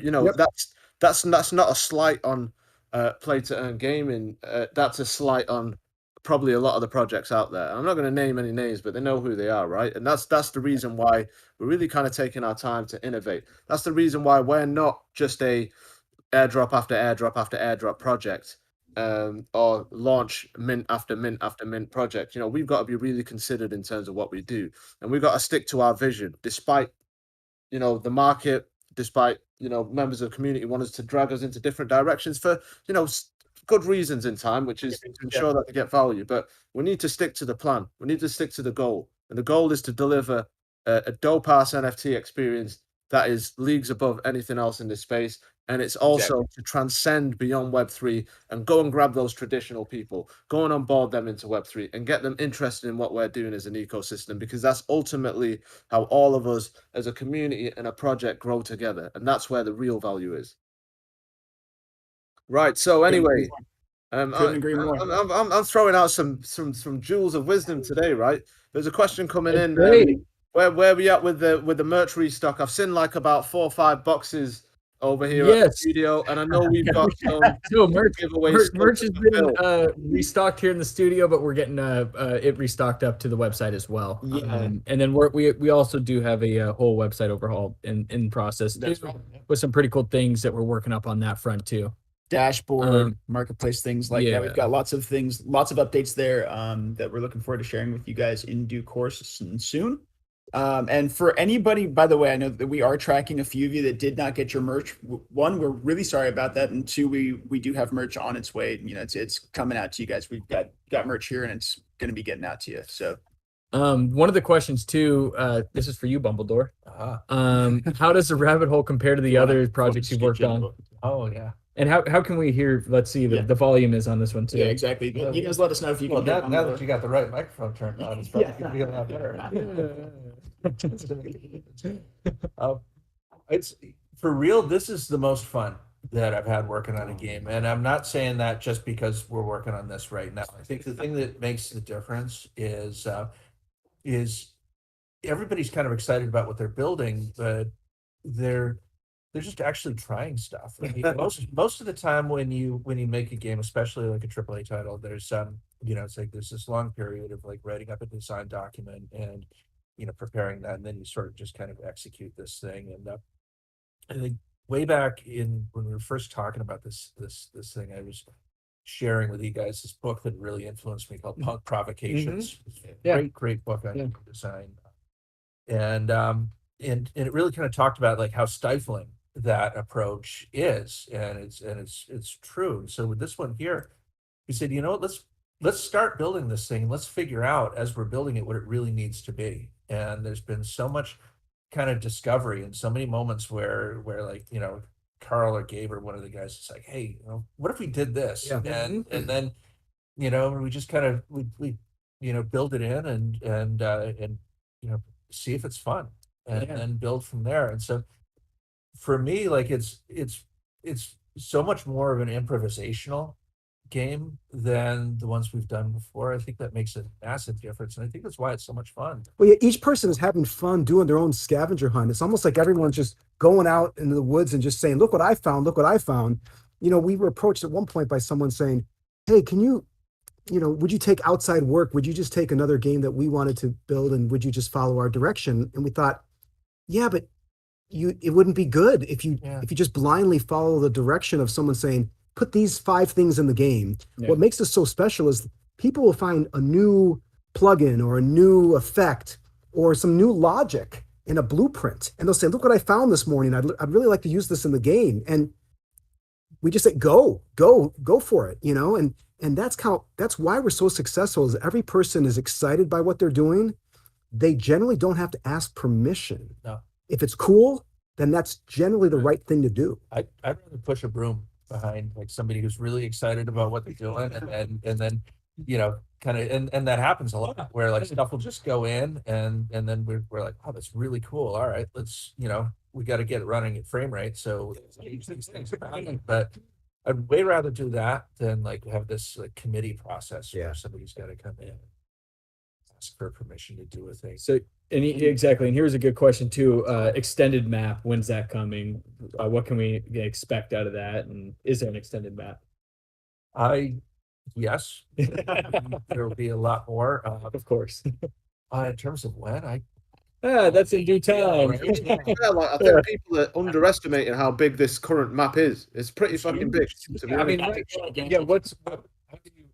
that's not a slight on play to earn gaming. That's a slight on probably a lot of the projects out there. I'm not going to name any names, but they know who they are, right? And that's the reason why we're really kind of taking our time to innovate. That's the reason why we're not just a airdrop after airdrop after airdrop project, or launch mint after mint after mint project. We've got to be really considered in terms of what we do, and we've got to stick to our vision, despite the market, despite members of the community want us to drag us into different directions for good reasons in time, which is to ensure that they get value. But we need to stick to the plan. We need to stick to the goal, and the goal is to deliver a dope ass NFT experience that is leagues above anything else in this space. And it's also to transcend beyond Web3 and go and grab those traditional people, go and onboard them into Web3 and get them interested in what we're doing as an ecosystem, because that's ultimately how all of us as a community and a project grow together. And that's where the real value is. Right. So anyway, couldn't agree more. I'm throwing out some jewels of wisdom today, right? There's a question coming in. Where we at with the merch restock? I've seen like about 4 or 5 boxes over here at the studio, and I know we've got some merch giveaways. Merch has been restocked here in the studio, but we're getting it restocked up to the website as well. And then we also do have a whole website overhaul in process. That's right. With some pretty cool things that we're working up on that front too. dashboard, marketplace, things like that. We've yeah. got lots of things, lots of updates there that we're looking forward to sharing with you guys in due course and soon. And for anybody, by the way, I know that we are tracking a few of you that did not get your merch. One, we're really sorry about that, and two, we do have merch on its way. You know, it's coming out to you guys. We've got merch here, and it's going to be getting out to you. So, One of the questions too, this is for you, Bumbledore. How does the rabbit hole compare to the other projects you've worked on? Oh yeah. And how can we hear? Let's see, the volume is on this one too. yeah, exactly. You guys let us know if you Well, can. now that you got the right microphone turned on, it's probably gonna be a lot better. It's for real. This is the most fun that I've had working on a game, and I'm not saying that just because we're working on this right now. I think the thing that makes the difference is everybody's kind of excited about what they're building, but they're just actually trying stuff. I mean, most of the time when you make a game, especially like a AAA title, there's it's like there's this long period of like writing up a design document and preparing that, and then you sort of just kind of execute this thing. And I think way back when we were first talking about this thing, I was sharing with you guys this book that really influenced me called Punk Provocations. Yeah. Great book on design. And it really kind of talked about like how stifling that approach is, and it's true. So with this one here, we said, let's start building this thing. Let's figure out as we're building it what it really needs to be. And there's been so much kind of discovery and so many moments where like Carl or Gabe or one of the guys is like, hey, what if we did this? Yeah. And then we just kind of we build it in and see if it's fun and then build from there. And so for me, like it's so much more of an improvisational game than the ones we've done before. I think that makes a massive difference, and I think that's why it's so much fun. Well, yeah, each person is having fun doing their own scavenger hunt. It's almost like everyone's just going out into the woods and just saying, look what I found, look what I found. We were approached at one point by someone saying, hey, can you would you take outside work? Would you just take another game that we wanted to build, and would you just follow our direction? And we thought, yeah, but it wouldn't be good if you just blindly follow the direction of someone saying, put these 5 things in the game. Yeah. What makes this so special is people will find a new plugin or a new effect or some new logic in a blueprint, and they'll say, look what I found this morning. I'd really like to use this in the game. And we just say, go for it, and that's why we're so successful, is every person is excited by what they're doing. They generally don't have to ask permission. No. If it's cool, then that's generally the right thing to do. I'd rather push a broom behind like somebody who's really excited about what they're doing, and then kind of and that happens a lot where like stuff will just go in and then we're like, oh, that's really cool. All right, let's we got to get it running at frame rate. So these things happen, but I'd way rather do that than like have this like committee process where somebody's got to come in and ask for permission to do a thing. So, exactly. And here's a good question too. Extended map. When's that coming? What can we expect out of that? And is there an extended map? Yes, there will be a lot more. Of course. In terms of when, that's in due time. I think people are underestimating how big this current map is. It's pretty fucking big. To be honest. how do you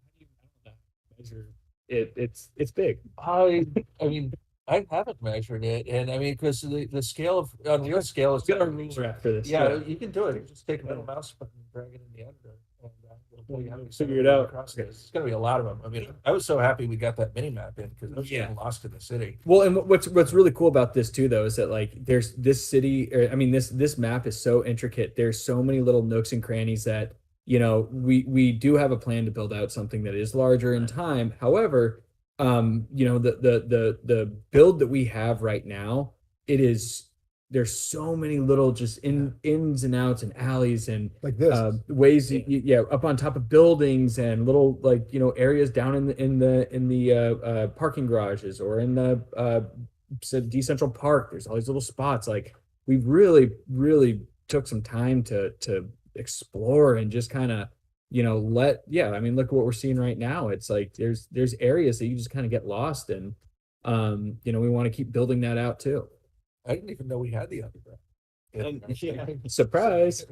measure it? It's big. I mean, I haven't measured it, and I mean, because the scale of Unreal scale is Get our ruler after this. Yeah, you can do it. You just take a little mouse button and drag it in the editor, and it'll tell you how to Figure it out. It's going to be a lot of them. I mean, I was so happy we got that mini map in because I was getting lost in the city. Well, and what's really cool about this too, though, is that like there's this city, this map is so intricate. There's so many little nooks and crannies that we do have a plan to build out something that is larger in time. However, the build that we have right now, there's so many little just ins and outs and alleys and Like this. ways up on top of buildings and little areas down in the parking garages or in the decentral park. There's all these little spots. Like we really took some time to explore and just kind of look at what we're seeing right now. It's like there's areas that you just kind of get lost in. We want to keep building that out too. I didn't even know we had the underground. And, yeah. Surprise.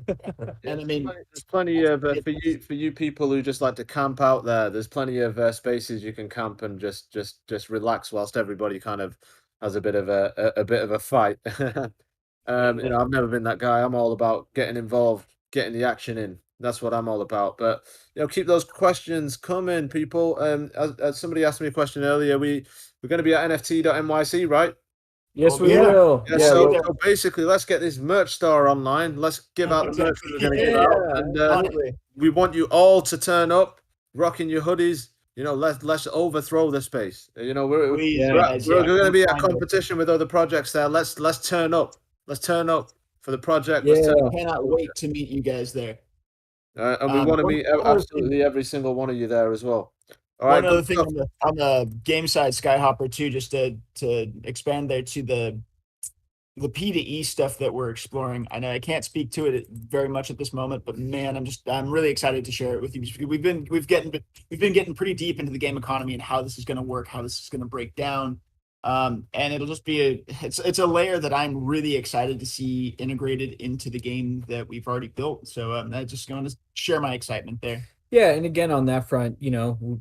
And I mean, there's plenty of for you people who just like to camp out there. There's plenty of spaces you can camp and just relax whilst everybody kind of has a bit of a bit of a fight. You know, I've never been that guy. I'm all about getting involved, getting the action in. That's what I'm all about. But you know, keep those questions coming, people. As somebody asked me a question earlier, we're going to be at NFT.NYC, right? Yes, we Yeah. will. Yeah, Yeah, so basically, let's get this merch store online. Let's give out the merch we're going to give out, and honestly, we want you all to turn up, rocking your hoodies. You know, let's overthrow the space. You know, we're please, Yeah. guys, we're yeah, going to be at find it. competition with other projects there. Let's turn up. Let's turn up for the project. Let's turn Yeah. up. Cannot wait to meet you guys there. And we want to one meet other thing- absolutely every single one of you there as well. All One right, other good thing stuff. on the game side, Skyhopper too, just to expand there to the P to E stuff that we're exploring. I know I can't speak to it very much at this moment, but man, I'm really excited to share it with you. We've been getting pretty deep into the game economy and how this is going to work, how this is going to break down. And it'll just be it's a layer that I'm really excited to see integrated into the game that we've already built. So I'm just going to share my excitement there. Yeah, and again on that front, you know,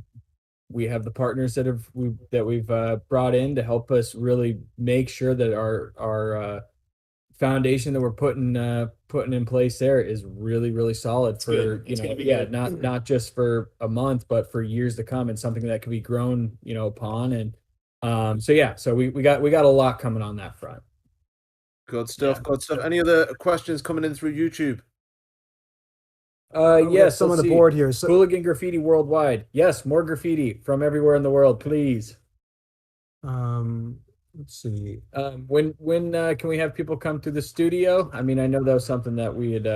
we have the partners that we've brought in to help us really make sure that our foundation that we're putting in place there is really solid It's for good. you It's know, gonna be yeah, good. not just for a month, but for years to come, and something that can be grown, you know, upon. And so we got a lot coming on that front. Good stuff. Good stuff. Any other questions coming in through YouTube? We have Yes, some on let's the see. board here. So, Hooligan graffiti worldwide. Yes, more graffiti from everywhere in the world, please. let's see. When can we have people come to the studio? I mean, I know that was something that we had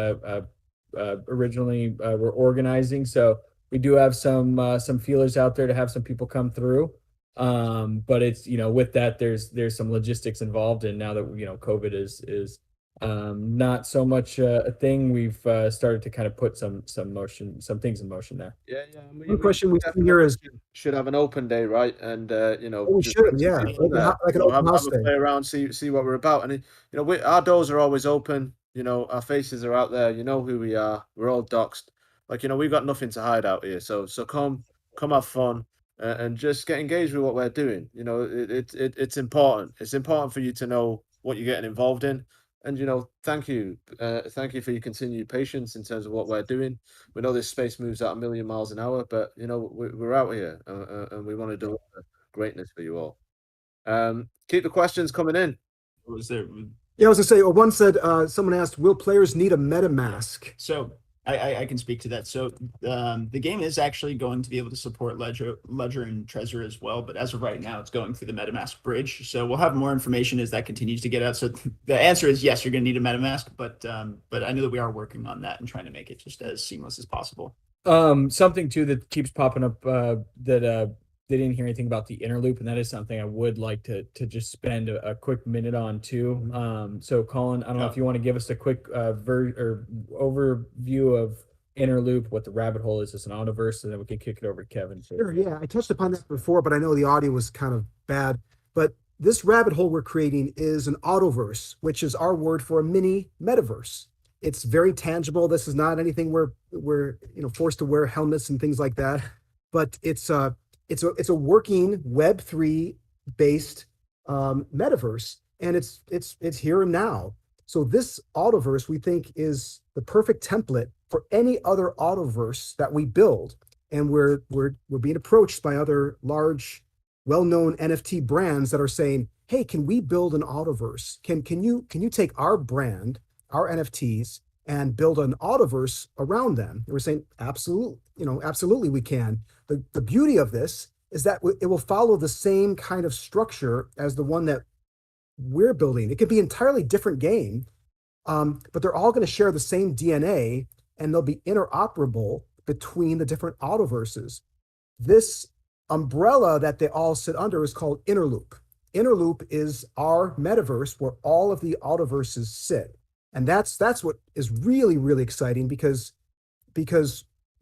originally were organizing, so we do have some feelers out there to have some people come through. But it's, you know, with that there's some logistics involved, and now that, you know, COVID is not so much a thing, we've started to kind of put some things in motion there. Yeah. One question we see here is, should have an open day, right? And you know, we just should, bring yeah, some people there. like an You know, open house have a day. play around, see what we're about. And you know, our doors are always open. You know, our faces are out there. You know who we are. We're all doxed. Like, you know, we've got nothing to hide out here. So come have fun. And just get engaged with what we're doing. You know, it's important. It's important for you to know what you're getting involved in. And, you know, thank you for your continued patience in terms of what we're doing. We know this space moves at 1,000,000 miles an hour, but, you know, we're out here and we want to deliver greatness for you all. Keep the questions coming in. Was there? Yeah, I was gonna say, one said, someone asked, will players need a MetaMask? So I can speak to that. So the game is actually going to be able to support Ledger and Trezor as well, but as of right now, it's going through the MetaMask bridge. So we'll have more information as that continues to get out. So the answer is yes, you're going to need a MetaMask, but I know that we are working on that and trying to make it just as seamless as possible. Something too that keeps popping up that they didn't hear anything about the Interloop, and that is something I would like to just spend a quick minute on too. So Colin, I don't know if you want to give us a quick overview of Interloop, what the rabbit hole is, as an autoverse, and then we can kick it over to Kevin. Sure, yeah, I touched upon that before, but I know the audio was kind of bad. But this rabbit hole we're creating is an autoverse, which is our word for a mini metaverse. It's very tangible. This is not anything we're forced to wear helmets and things like that, but it's a working Web3 based metaverse, and it's here and now. So this autoverse, we think, is the perfect template for any other autoverse that we build. And we're being approached by other large, well-known NFT brands that are saying, hey, can we build an autoverse? Can you take our brand, our NFTs, and build an autoverse around them? And we're saying, absolutely we can. The beauty of this is that it will follow the same kind of structure as the one that we're building. It could be an entirely different game, but they're all going to share the same DNA, and they'll be interoperable between the different autoverses. This umbrella that they all sit under is called Interloop. Interloop is our metaverse where all of the autoverses sit. And that's what is really, really exciting, because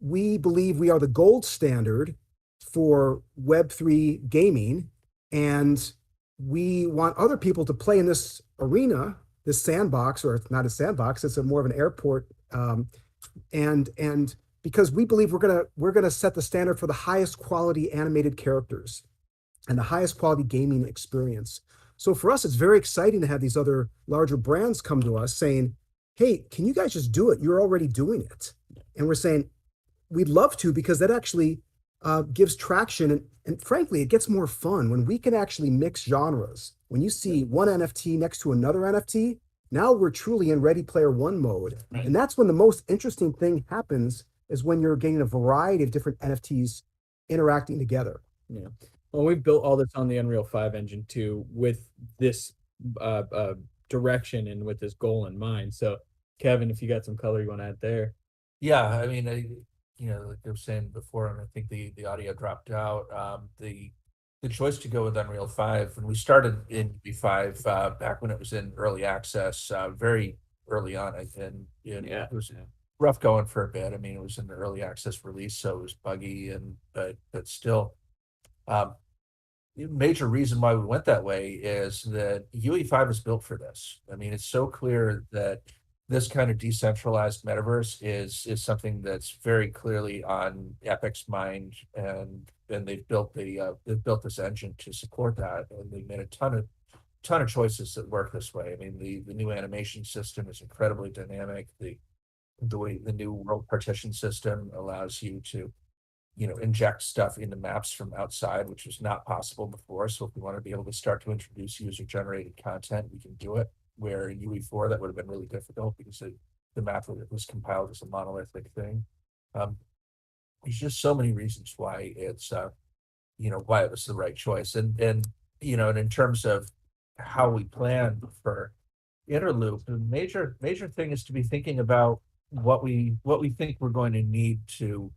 we believe we are the gold standard for Web3 gaming, and we want other people to play in this arena this sandbox, or it's not a sandbox, it's a more of an airport. And because we believe we're gonna set the standard for the highest quality animated characters and the highest quality gaming experience. So for us, it's very exciting to have these other larger brands come to us saying, hey, can you guys just do it? You're already doing it. And we're saying, we'd love to, because that actually gives traction. And frankly, it gets more fun when we can actually mix genres. When you see one NFT next to another NFT, now we're truly in Ready Player One mode. Right. And that's when the most interesting thing happens, is when you're getting a variety of different NFTs interacting together. Yeah. Well, we built all this on the Unreal 5 engine too, with this direction and with this goal in mind. So, Kevin, if you got some color you want to add there. Yeah, I mean, like I was saying before, and I think the audio dropped out. The choice to go with Unreal 5, when we started in V5 back when it was in early access, very early on, and it was rough going for a bit. I mean, it was in the early access release, so it was buggy, but still. Major reason why we went that way is that UE5 is built for this. I mean, it's so clear that this kind of decentralized metaverse is something that's very clearly on Epic's mind, and they've built this engine to support that, and they made a ton of choices that work this way. I mean, the new animation system is incredibly dynamic. The new world partition system allows you to inject stuff into maps from outside, which was not possible before. So if we want to be able to start to introduce user-generated content, we can do it. Where in UE4, that would have been really difficult because the map was compiled as a monolithic thing. There's just so many reasons why it's, why it was the right choice. And in terms of how we plan for Interloop, the major thing is to be thinking about what we think we're going to need to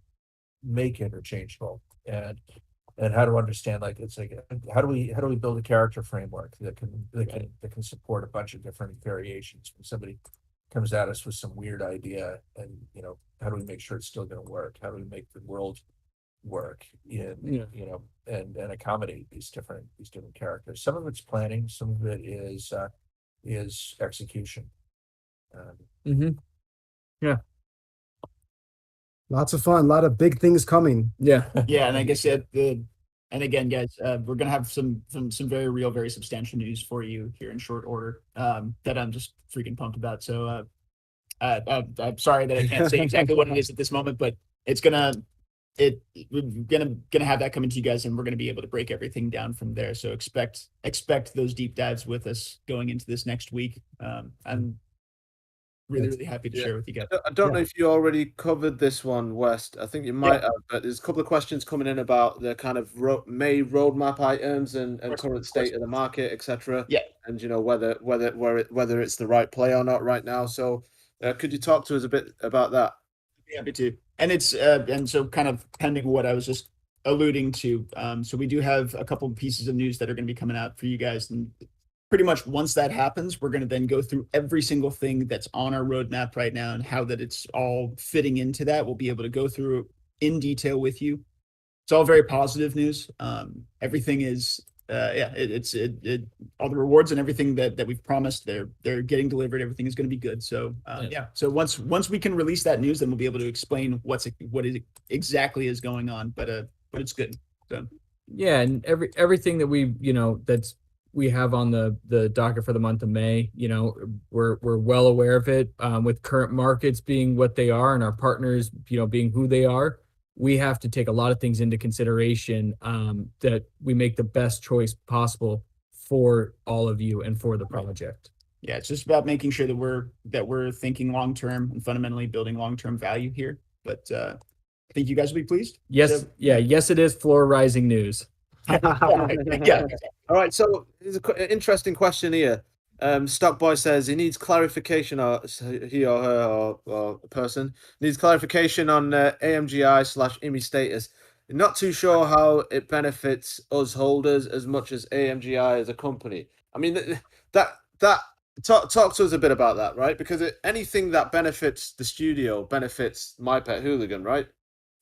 make interchangeable, and how to understand, like, it's like, how do we build a character framework that can support a bunch of different variations when somebody comes at us with some weird idea, and how do we make sure it's still going to work? How do we make the world work and accommodate these different characters? Some of it's planning, some of it is execution. Yeah. Lots of fun, a lot of big things coming. Yeah. Yeah, and like I said, and again, guys, we're gonna have some very real, very substantial news for you here in short order, that I'm just freaking pumped about. So I'm sorry that I can't say exactly what it is at this moment, but we're gonna have that coming to you guys, and we're gonna be able to break everything down from there. So expect those deep dives with us going into this next week. I'm really happy to share with you guys. I don't know if you already covered this one, West. I think you might have, but there's a couple of questions coming in about the kind of May roadmap items and current state of the market, etc. Yeah, and whether it's the right play or not right now. So could you talk to us a bit about that? Happy to. And it's and so kind of pending what I was just alluding to. So we do have a couple of pieces of news that are going to be coming out for you guys, and pretty much once that happens, we're going to then go through every single thing that's on our roadmap right now and how that it's all fitting into that. We'll be able to go through in detail with you. It's all very positive news. Everything is, all the rewards and everything that we've promised, they're getting delivered. Everything is going to be good. So So once we can release that news, then we'll be able to explain what exactly is going on. But it's good. So yeah, and everything that we have on the docket for the month of May, we're well aware of it. With current markets being what they are and our partners, being who they are, we have to take a lot of things into consideration, that we make the best choice possible for all of you and for the project. Yeah, it's just about making sure that we're thinking long term and fundamentally building long term value here. But I think you guys will be pleased. Yes, yes, it is floor rising news. Yeah. All right, so there's an interesting question here. Stockboy says he needs clarification, or he or her or a person needs clarification on AMGI/Emmy status. Not too sure how it benefits us holders as much as AMGI as a company. I mean, talk to us a bit about that, right? Because anything that benefits the studio benefits My Pet Hooligan, right?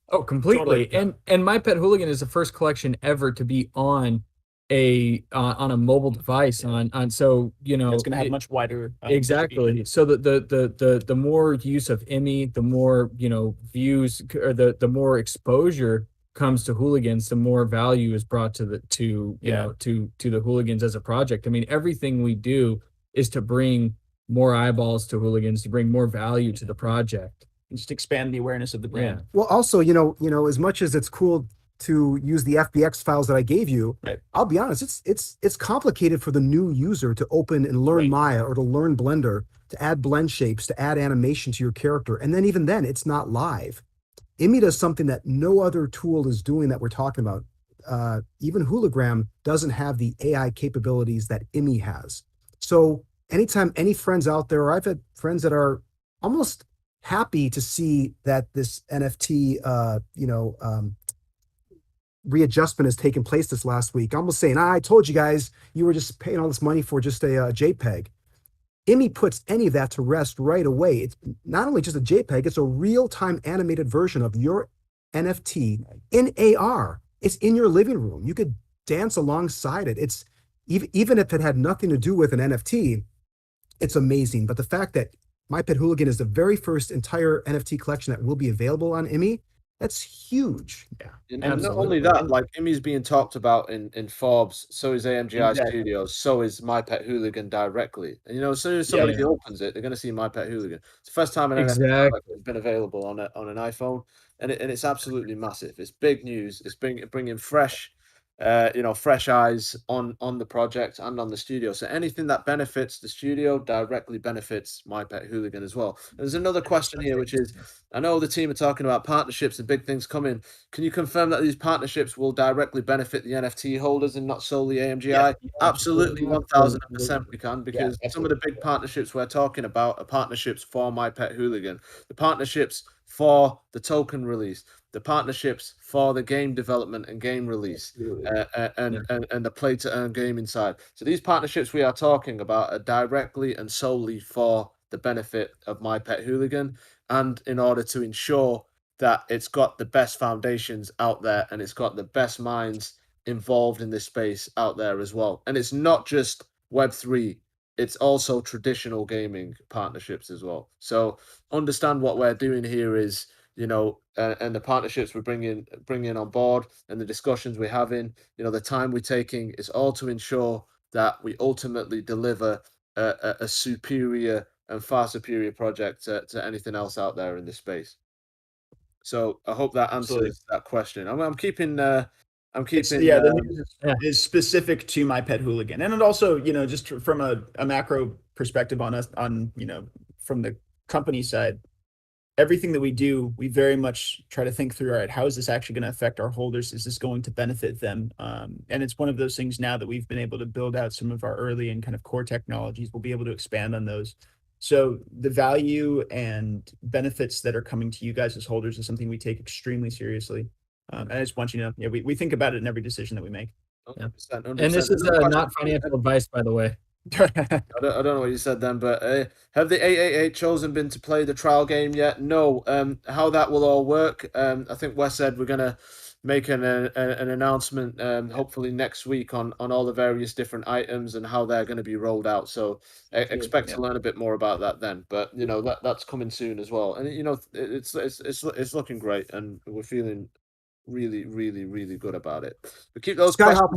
Oh, completely. Totally. And My Pet Hooligan is the first collection ever to be on on a mobile device on so It's going to have it- much wider. exactly. So the more use of Emmy, the more views, or the more exposure comes to Hooligans, the more value is brought to the Hooligans as a project. I mean, everything we do is to bring more eyeballs to Hooligans, to bring more value to the project. Just expand the awareness of the brand. Well, also, as much as it's cool to use the FBX files that I gave you, Right. I'll be honest, it's complicated for the new user to open and learn Right. Maya or to learn Blender, to add blend shapes, to add animation to your character. And then even then, it's not live. Emmy does something that no other tool is doing that we're talking about. Even Hooligram doesn't have the AI capabilities that Emmy has. So anytime any friends out there, or I've had friends that are almost happy to see that this NFT, readjustment has taken place this last week, almost saying, I told you guys you were just paying all this money for just a JPEG. Emmy puts any of that to rest right away. It's not only just a JPEG, it's a real-time animated version of your NFT in AR. It's in your living room. You could dance alongside it. It's even if it had nothing to do with an NFT, it's amazing. But the fact that My Pet Hooligan is the very first entire NFT collection that will be available on Emmy, that's huge. And not Absolutely. only that, like Emmy's being talked about in Forbes, so is AMGI Exactly. Studios, so is My Pet Hooligan directly. And as soon as somebody opens it, they're going to see My Pet Hooligan. It's the first time an NFT product has been available on an iPhone, and it's absolutely massive. It's big news. It's bringing fresh, fresh eyes on the project and on the studio. So anything that benefits the studio directly benefits My Pet Hooligan as well. And there's another question here, which is, I know the team are talking about partnerships and big things coming. Can you confirm that these partnerships will directly benefit the NFT holders and not solely AMGI? Absolutely, 1000% we can, because some of the big partnerships we're talking about are partnerships for My Pet Hooligan, the partnerships for the token release, the partnerships for the game development and game release, and the play to earn gaming side. So these partnerships we are talking about are directly and solely for the benefit of My Pet Hooligan, and in order to ensure that it's got the best foundations out there and it's got the best minds involved in this space out there as well. And it's not just Web3, it's also traditional gaming partnerships as well. So understand what we're doing here is, and the partnerships we're bringing on board, and the discussions we're having, the time we're taking, is all to ensure that we ultimately deliver a superior and far superior project to anything else out there in this space. So I hope that answers that question. I'm keeping. The news is specific to My Pet Hooligan, and it also, just from a macro perspective on us, from the company side, everything that we do, we very much try to think through, all right, how is this actually going to affect our holders? Is this going to benefit them? And it's one of those things now that we've been able to build out some of our early and kind of core technologies. We'll be able to expand on those. So the value and benefits that are coming to you guys as holders is something we take extremely seriously. And I just want you to know, we think about it in every decision that we make. 100%. And this is not financial advice, by the way. I don't know what you said then, but have the 888 chosen been to play the trial game yet? No. How that will all work, I think Wes said we're going to make an announcement hopefully next week on all the various different items and how they're going to be rolled out. So expect to learn a bit more about that then. But that's coming soon as well. And it's looking great, and we're feeling really, really, really good about it. But keep those questions.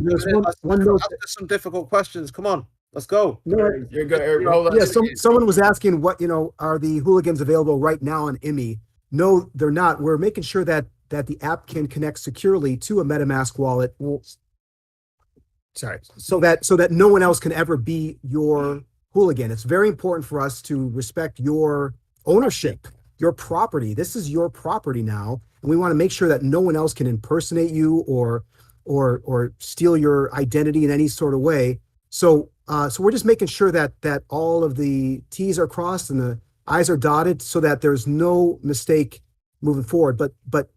Let's some difficult questions. Come on. Let's go. You're good. Hold on. Yeah, someone was asking what, are the Hooligans available right now on Emmy? No, they're not. We're making sure that the app can connect securely to a MetaMask wallet. So that no one else can ever be your Hooligan. It's very important for us to respect your ownership, your property. This is your property now, and we want to make sure that no one else can impersonate you or steal your identity in any sort of way. So we're just making sure that all of the T's are crossed and the I's are dotted, so that there's no mistake moving forward. But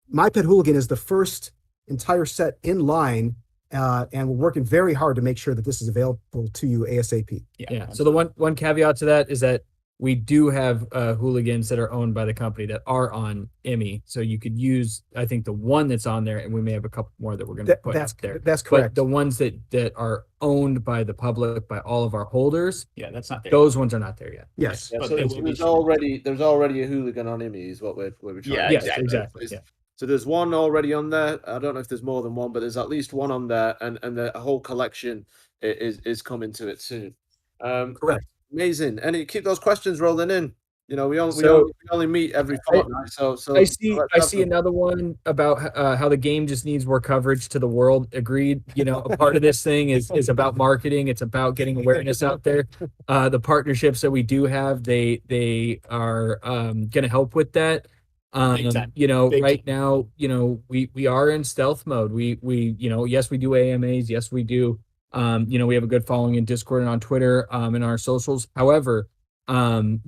My Pet Hooligan is the first entire set in line, and we're working very hard to make sure that this is available to you ASAP. Yeah. So the one caveat to that is that we do have hooligans that are owned by the company that are on Emmy. So you could use, I think, the one that's on there, and we may have a couple more that we're going to put That's up there. that's But correct. the ones that are owned by the public, by all of our holders, Yeah, that's not there. those ones are not there yet. Yes. Yeah, But so they there's, will be there's soon. already a hooligan on Emmy is what we're trying Yeah, to Yes, say. exactly. It's- Yeah. So there's one already on there. I don't know if there's more than one, but there's at least one on there, and the whole collection is coming to it soon. Correct. Amazing. And keep those questions rolling in. You know, we So- only meet every fortnight. So I see. let's I have see them. another one about how the game just needs more coverage to the world. Agreed. You know, a part of this thing is about marketing. It's about getting awareness out there. The partnerships that we do have, they are going to help with that. Big time. You know, Big right now, you know, we are in stealth mode. We you know, yes, we do AMAs. Yes, we do. You know, we have a good following in Discord and on Twitter, and our socials. However, you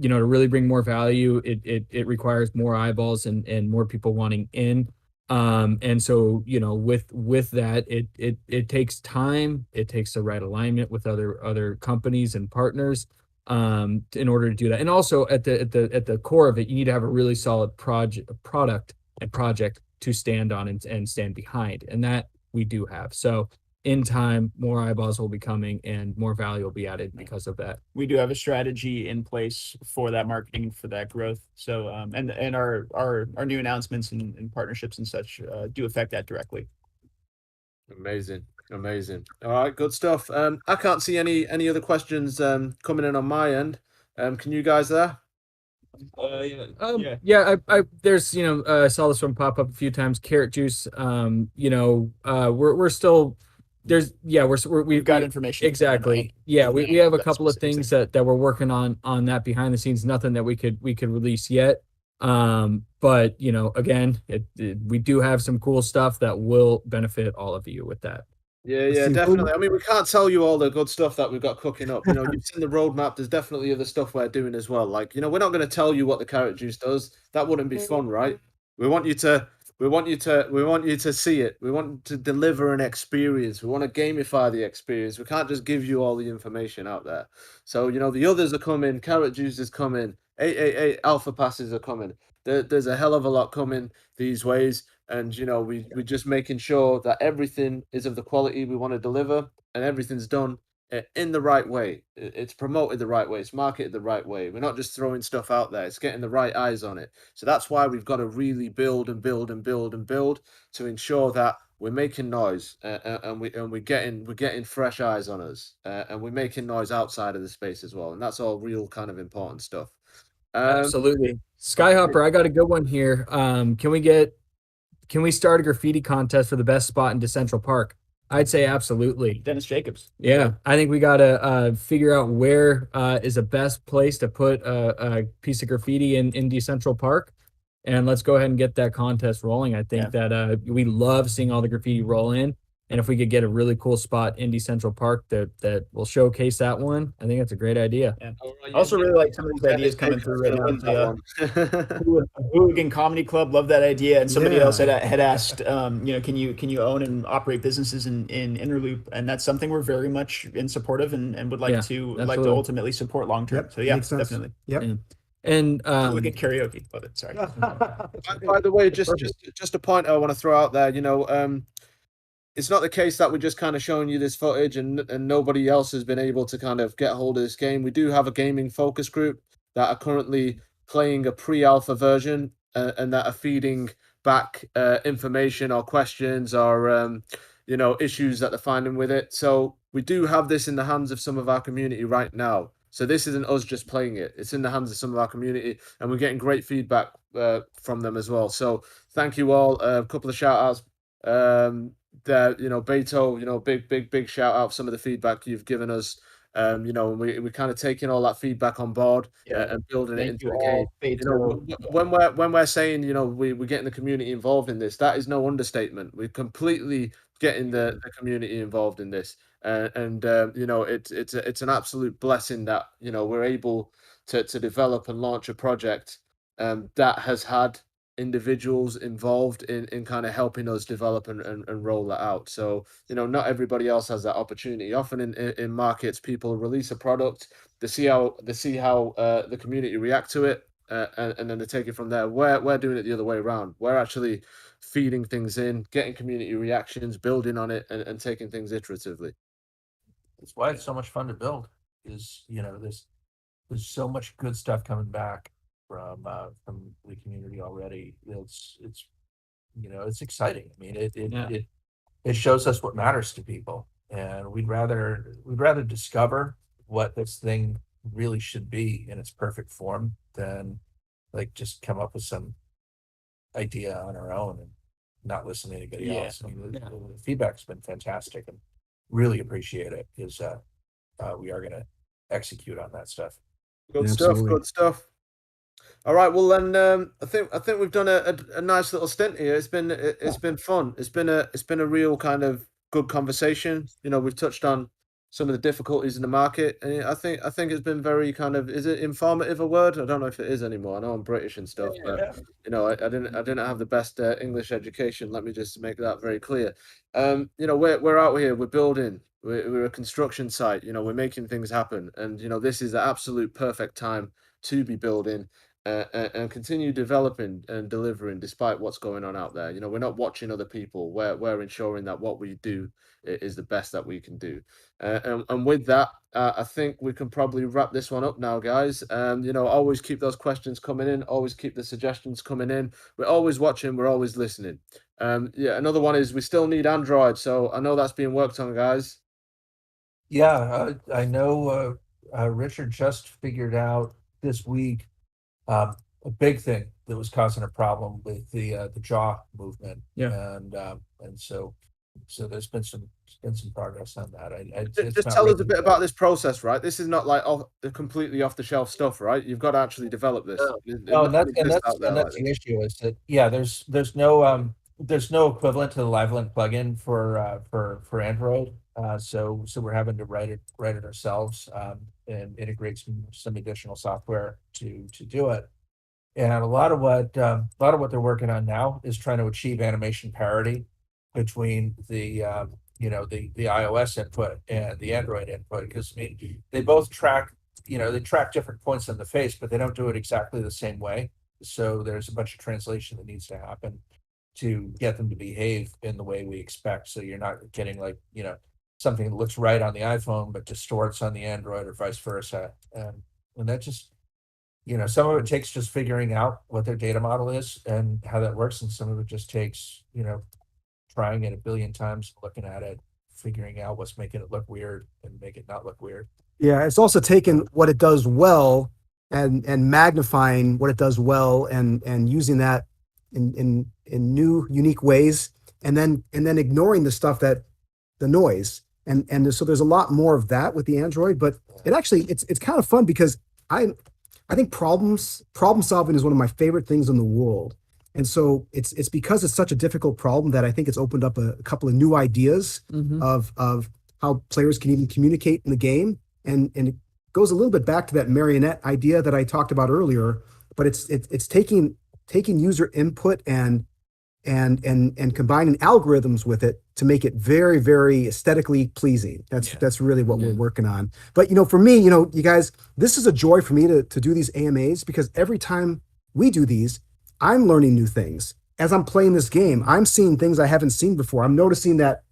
know, to really bring more value, it requires more eyeballs and more people wanting in. And so, you know, with that, it takes time, it takes the right alignment with other companies and partners, in order to do that. And also at the core of it, you need to have a really solid product and project to stand on and stand behind. And that we do have. So in time, more eyeballs will be coming and more value will be added because of that. We do have a strategy in place for that marketing, for that growth. So, and our new announcements and partnerships and such do affect that directly. Amazing. All right, good stuff. I can't see any other questions coming in on my end. Can you guys there? Yeah, I there's, you know, I saw this one pop up a few times. Carrot juice. You know, we're still we've got information. exactly. Yeah, we have a That couple of specific things thing. that we're working on that behind the scenes. Nothing that we could release yet. But you know, again, we do have some cool stuff that will benefit all of you with that. Yeah, See, definitely. I mean, we can't tell you all the good stuff that we've got cooking up. You know, you've seen the roadmap. There's definitely other stuff we're doing as well. Like, you know, we're not going to tell you what the carrot juice does. That wouldn't be fun, right? We want you to see it. We want to deliver an experience. We want to gamify the experience. We can't just give you all the information out there. So, you know, the others are coming. Carrot juice is coming. 888 alpha passes are coming. There's a hell of a lot coming these ways. And, you know, we're just making sure that everything is of the quality we want to deliver and everything's done in the right way. It's promoted the right way. It's marketed the right way. We're not just throwing stuff out there. It's getting the right eyes on it. So that's why we've got to really build and build and build and build to ensure that we're making noise and we're getting fresh eyes on us and we're making noise outside of the space as well. And that's all real kind of important stuff. Absolutely. Skyhopper, I got a good one here. Can we start a graffiti contest for the best spot in Decentral Park? I'd say absolutely. Dennis Jacobs. Yeah, I think we gotta figure out where is the best place to put a piece of graffiti in Decentral Park, and let's go ahead and get that contest rolling. I think that we love seeing all the graffiti roll in, and if we could get a really cool spot in Decentral Park that will showcase that one, I think that's a great idea. Yeah. I also really like some of these ideas coming through right now. Hooligan Comedy Club, love that idea. And somebody else had asked, you know, can you own and operate businesses in Interloop? And that's something we're very much in support of and would like to absolutely. ultimately support long term. Yep, So yeah, makes sense. definitely. Yep. Yeah. And Hooligan karaoke. Love it. Sorry. By the way, just a point I want to throw out there, you know, it's not the case that we're just kind of showing you this footage and nobody else has been able to kind of get hold of this game. We do have a gaming focus group that are currently playing a pre-alpha version and that are feeding back information or questions or you know, issues that they're finding with it. So we do have this in the hands of some of our community right now. So this isn't us just playing it. It's in the hands of some of our community, and we're getting great feedback from them as well. So thank you all. A couple of shout outs. That, you know, Beto, you know, big shout out for some of the feedback you've given us. You know, and we're kind of taking all that feedback on board and building it into the game. You know, when we're saying, you know, we're getting the community involved in this, that is no understatement. We're completely getting the community involved in this. You know, it's an absolute blessing that, you know, we're able to develop and launch a project that has had individuals involved in kind of helping us develop and roll that out. So, not everybody else has that opportunity. Often in markets, people release a product, they see how the community react to it, and then they take it from there. We're doing it the other way around. We're actually feeding things in, getting community reactions, building on it, and taking things iteratively. That's why it's so much fun to build. Is there's so much good stuff coming back from the community already. It's it's exciting. I mean, it shows us what matters to people, and we'd rather discover what this thing really should be in its perfect form than like just come up with some idea on our own and not listen to anybody else. I mean, the feedback's been fantastic, and really appreciate it. Is we are going to execute on that stuff. Good Absolutely. stuff. Good stuff. All right. Well, then I think we've done a nice little stint here. It's been fun. It's been a real kind of good conversation. We've touched on some of the difficulties in the market, and I think it's been very kind of, is it informative a word? I don't know if it is anymore. I know I'm British and stuff, but I didn't have the best English education. Let me just make that very clear. We're out here. We're building. We're a construction site. We're making things happen, and this is the absolute perfect time to be building and continue developing and delivering despite what's going on out there. We're not watching other people. We're ensuring that what we do is the best that we can do. And with that, I think we can probably wrap this one up now, guys. Always keep those questions coming in. Always keep the suggestions coming in. We're always watching. We're always listening. Another one is we still need Android. So I know that's being worked on, guys. Yeah, I know Richard just figured out this week a big thing that was causing a problem with the jaw movement. Yeah. And so there's been some progress on that. Just tell us a bit about this process, right? This is not like completely off the shelf stuff, right? You've got to actually develop this. No, and that's the issue is that there's no equivalent to the LiveLink plugin for Android. So we're having to write it ourselves and integrate some additional software to do it. And a lot of what they're working on now is trying to achieve animation parity between the iOS input and the Android input, because they both track different points on the face, but they don't do it exactly the same way. So there's a bunch of translation that needs to happen to get them to behave in the way we expect. So you're not getting something that looks right on the iPhone but distorts on the Android or vice versa. And that just, some of it takes just figuring out what their data model is and how that works, and some of it just takes trying it a billion times, looking at it, figuring out what's making it look weird and make it not look weird. Yeah, it's also taking what it does well and magnifying what it does well and using that in new, unique ways, and then ignoring the stuff the noise. And so there's a lot more of that with the Android, but it's kind of fun because I think problem solving is one of my favorite things in the world. And so it's because it's such a difficult problem that I think it's opened up a couple of new ideas of how players can even communicate in the game. And it goes a little bit back to that marionette idea that I talked about earlier, but it's taking user input and combining algorithms with it to make it very, very aesthetically pleasing. That's really what we're working on. But for me, you guys, this is a joy for me to do these AMAs, because every time we do these, I'm learning new things. As I'm playing this game, I'm seeing things I haven't seen before. I'm noticing that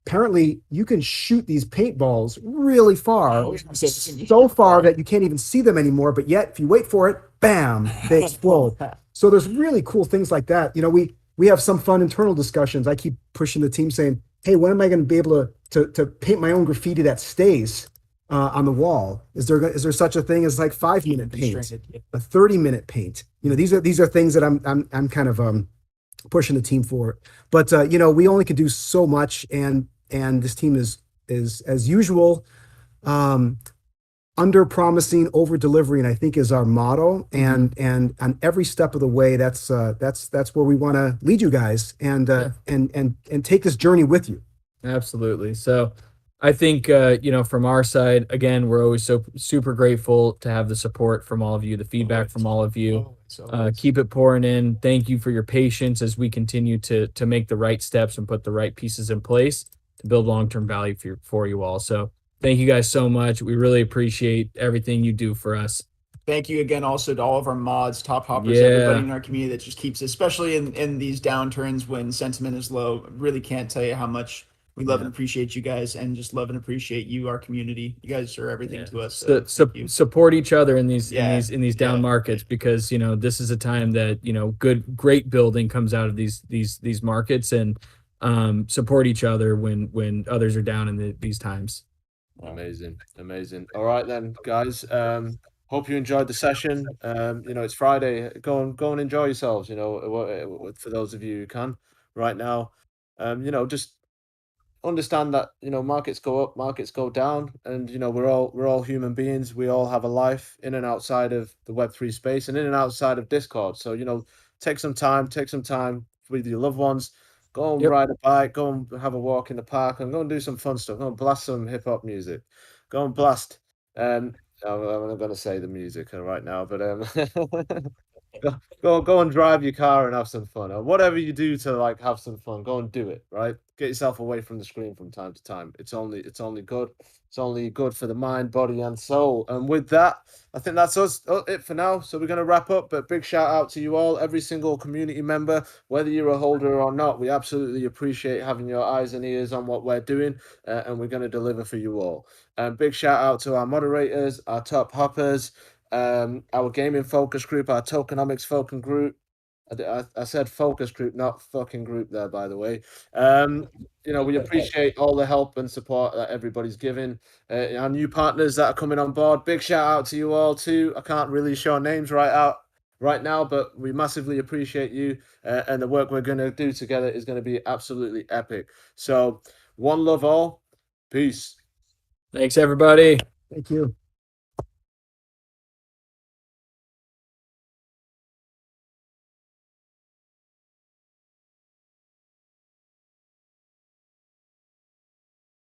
apparently you can shoot these paintballs really far, so far that you can't even see them anymore. But yet, if you wait for it, bam, they explode. So there's really cool things like that. We have some fun internal discussions. I keep pushing the team saying, hey, when am I going to be able to paint my own graffiti that stays on the wall? Is there such a thing as like 5-minute paint, a 30-minute paint? These are things that I'm kind of pushing the team for. But we only can do so much, and this team is as usual, under promising, over delivering, I think, is our motto. And on every step of the way, that's where we want to lead you guys and take this journey with you. Absolutely. So I think from our side, again, we're always so super grateful to have the support from all of you, the feedback from all of you. Keep it pouring in. Thank you for your patience as we continue to make the right steps and put the right pieces in place to build long-term value for you all. So thank you guys so much. We really appreciate everything you do for us. Thank you again also to all of our mods, top hoppers, Yeah. everybody in our community that just keeps, especially in these downturns when sentiment is low. Really can't tell you how much we love and appreciate you guys, and just love and appreciate you, our community. You guys are everything to us. So thank you. Support each other in these Yeah. in these down markets, because this is a time that great building comes out of these markets, and support each other when others are down in these times. Amazing. All right then, guys. Hope you enjoyed the session. It's Friday. Go and enjoy yourselves. For those of you who can right now, just understand that markets go up, markets go down, and we're all human beings. We all have a life in and outside of the Web3 space and in and outside of Discord. So take some time with your loved ones. Go and ride a bike, go and have a walk in the park, and go and do some fun stuff. Go and blast some hip hop music. Go and blast. I'm not going to say the music right now, but go and drive your car and have some fun, or whatever you do to have some fun. Go and do it, right? Get yourself away from the screen from time to time. It's only good. It's only good for the mind, body, and soul. And with that, I think that's it for now. So we're going to wrap up. But big shout out to you all, every single community member, whether you're a holder or not. We absolutely appreciate having your eyes and ears on what we're doing, and we're going to deliver for you all. And big shout out to our moderators, our top hoppers, our gaming focus group, our tokenomics focus group. I said focus group, not fucking group there, by the way. We appreciate all the help and support that everybody's giving. Our new partners that are coming on board, big shout out to you all too. I can't really show names right now, but we massively appreciate you, and the work we're going to do together is going to be absolutely epic. So one love all. Peace. Thanks, everybody. Thank you.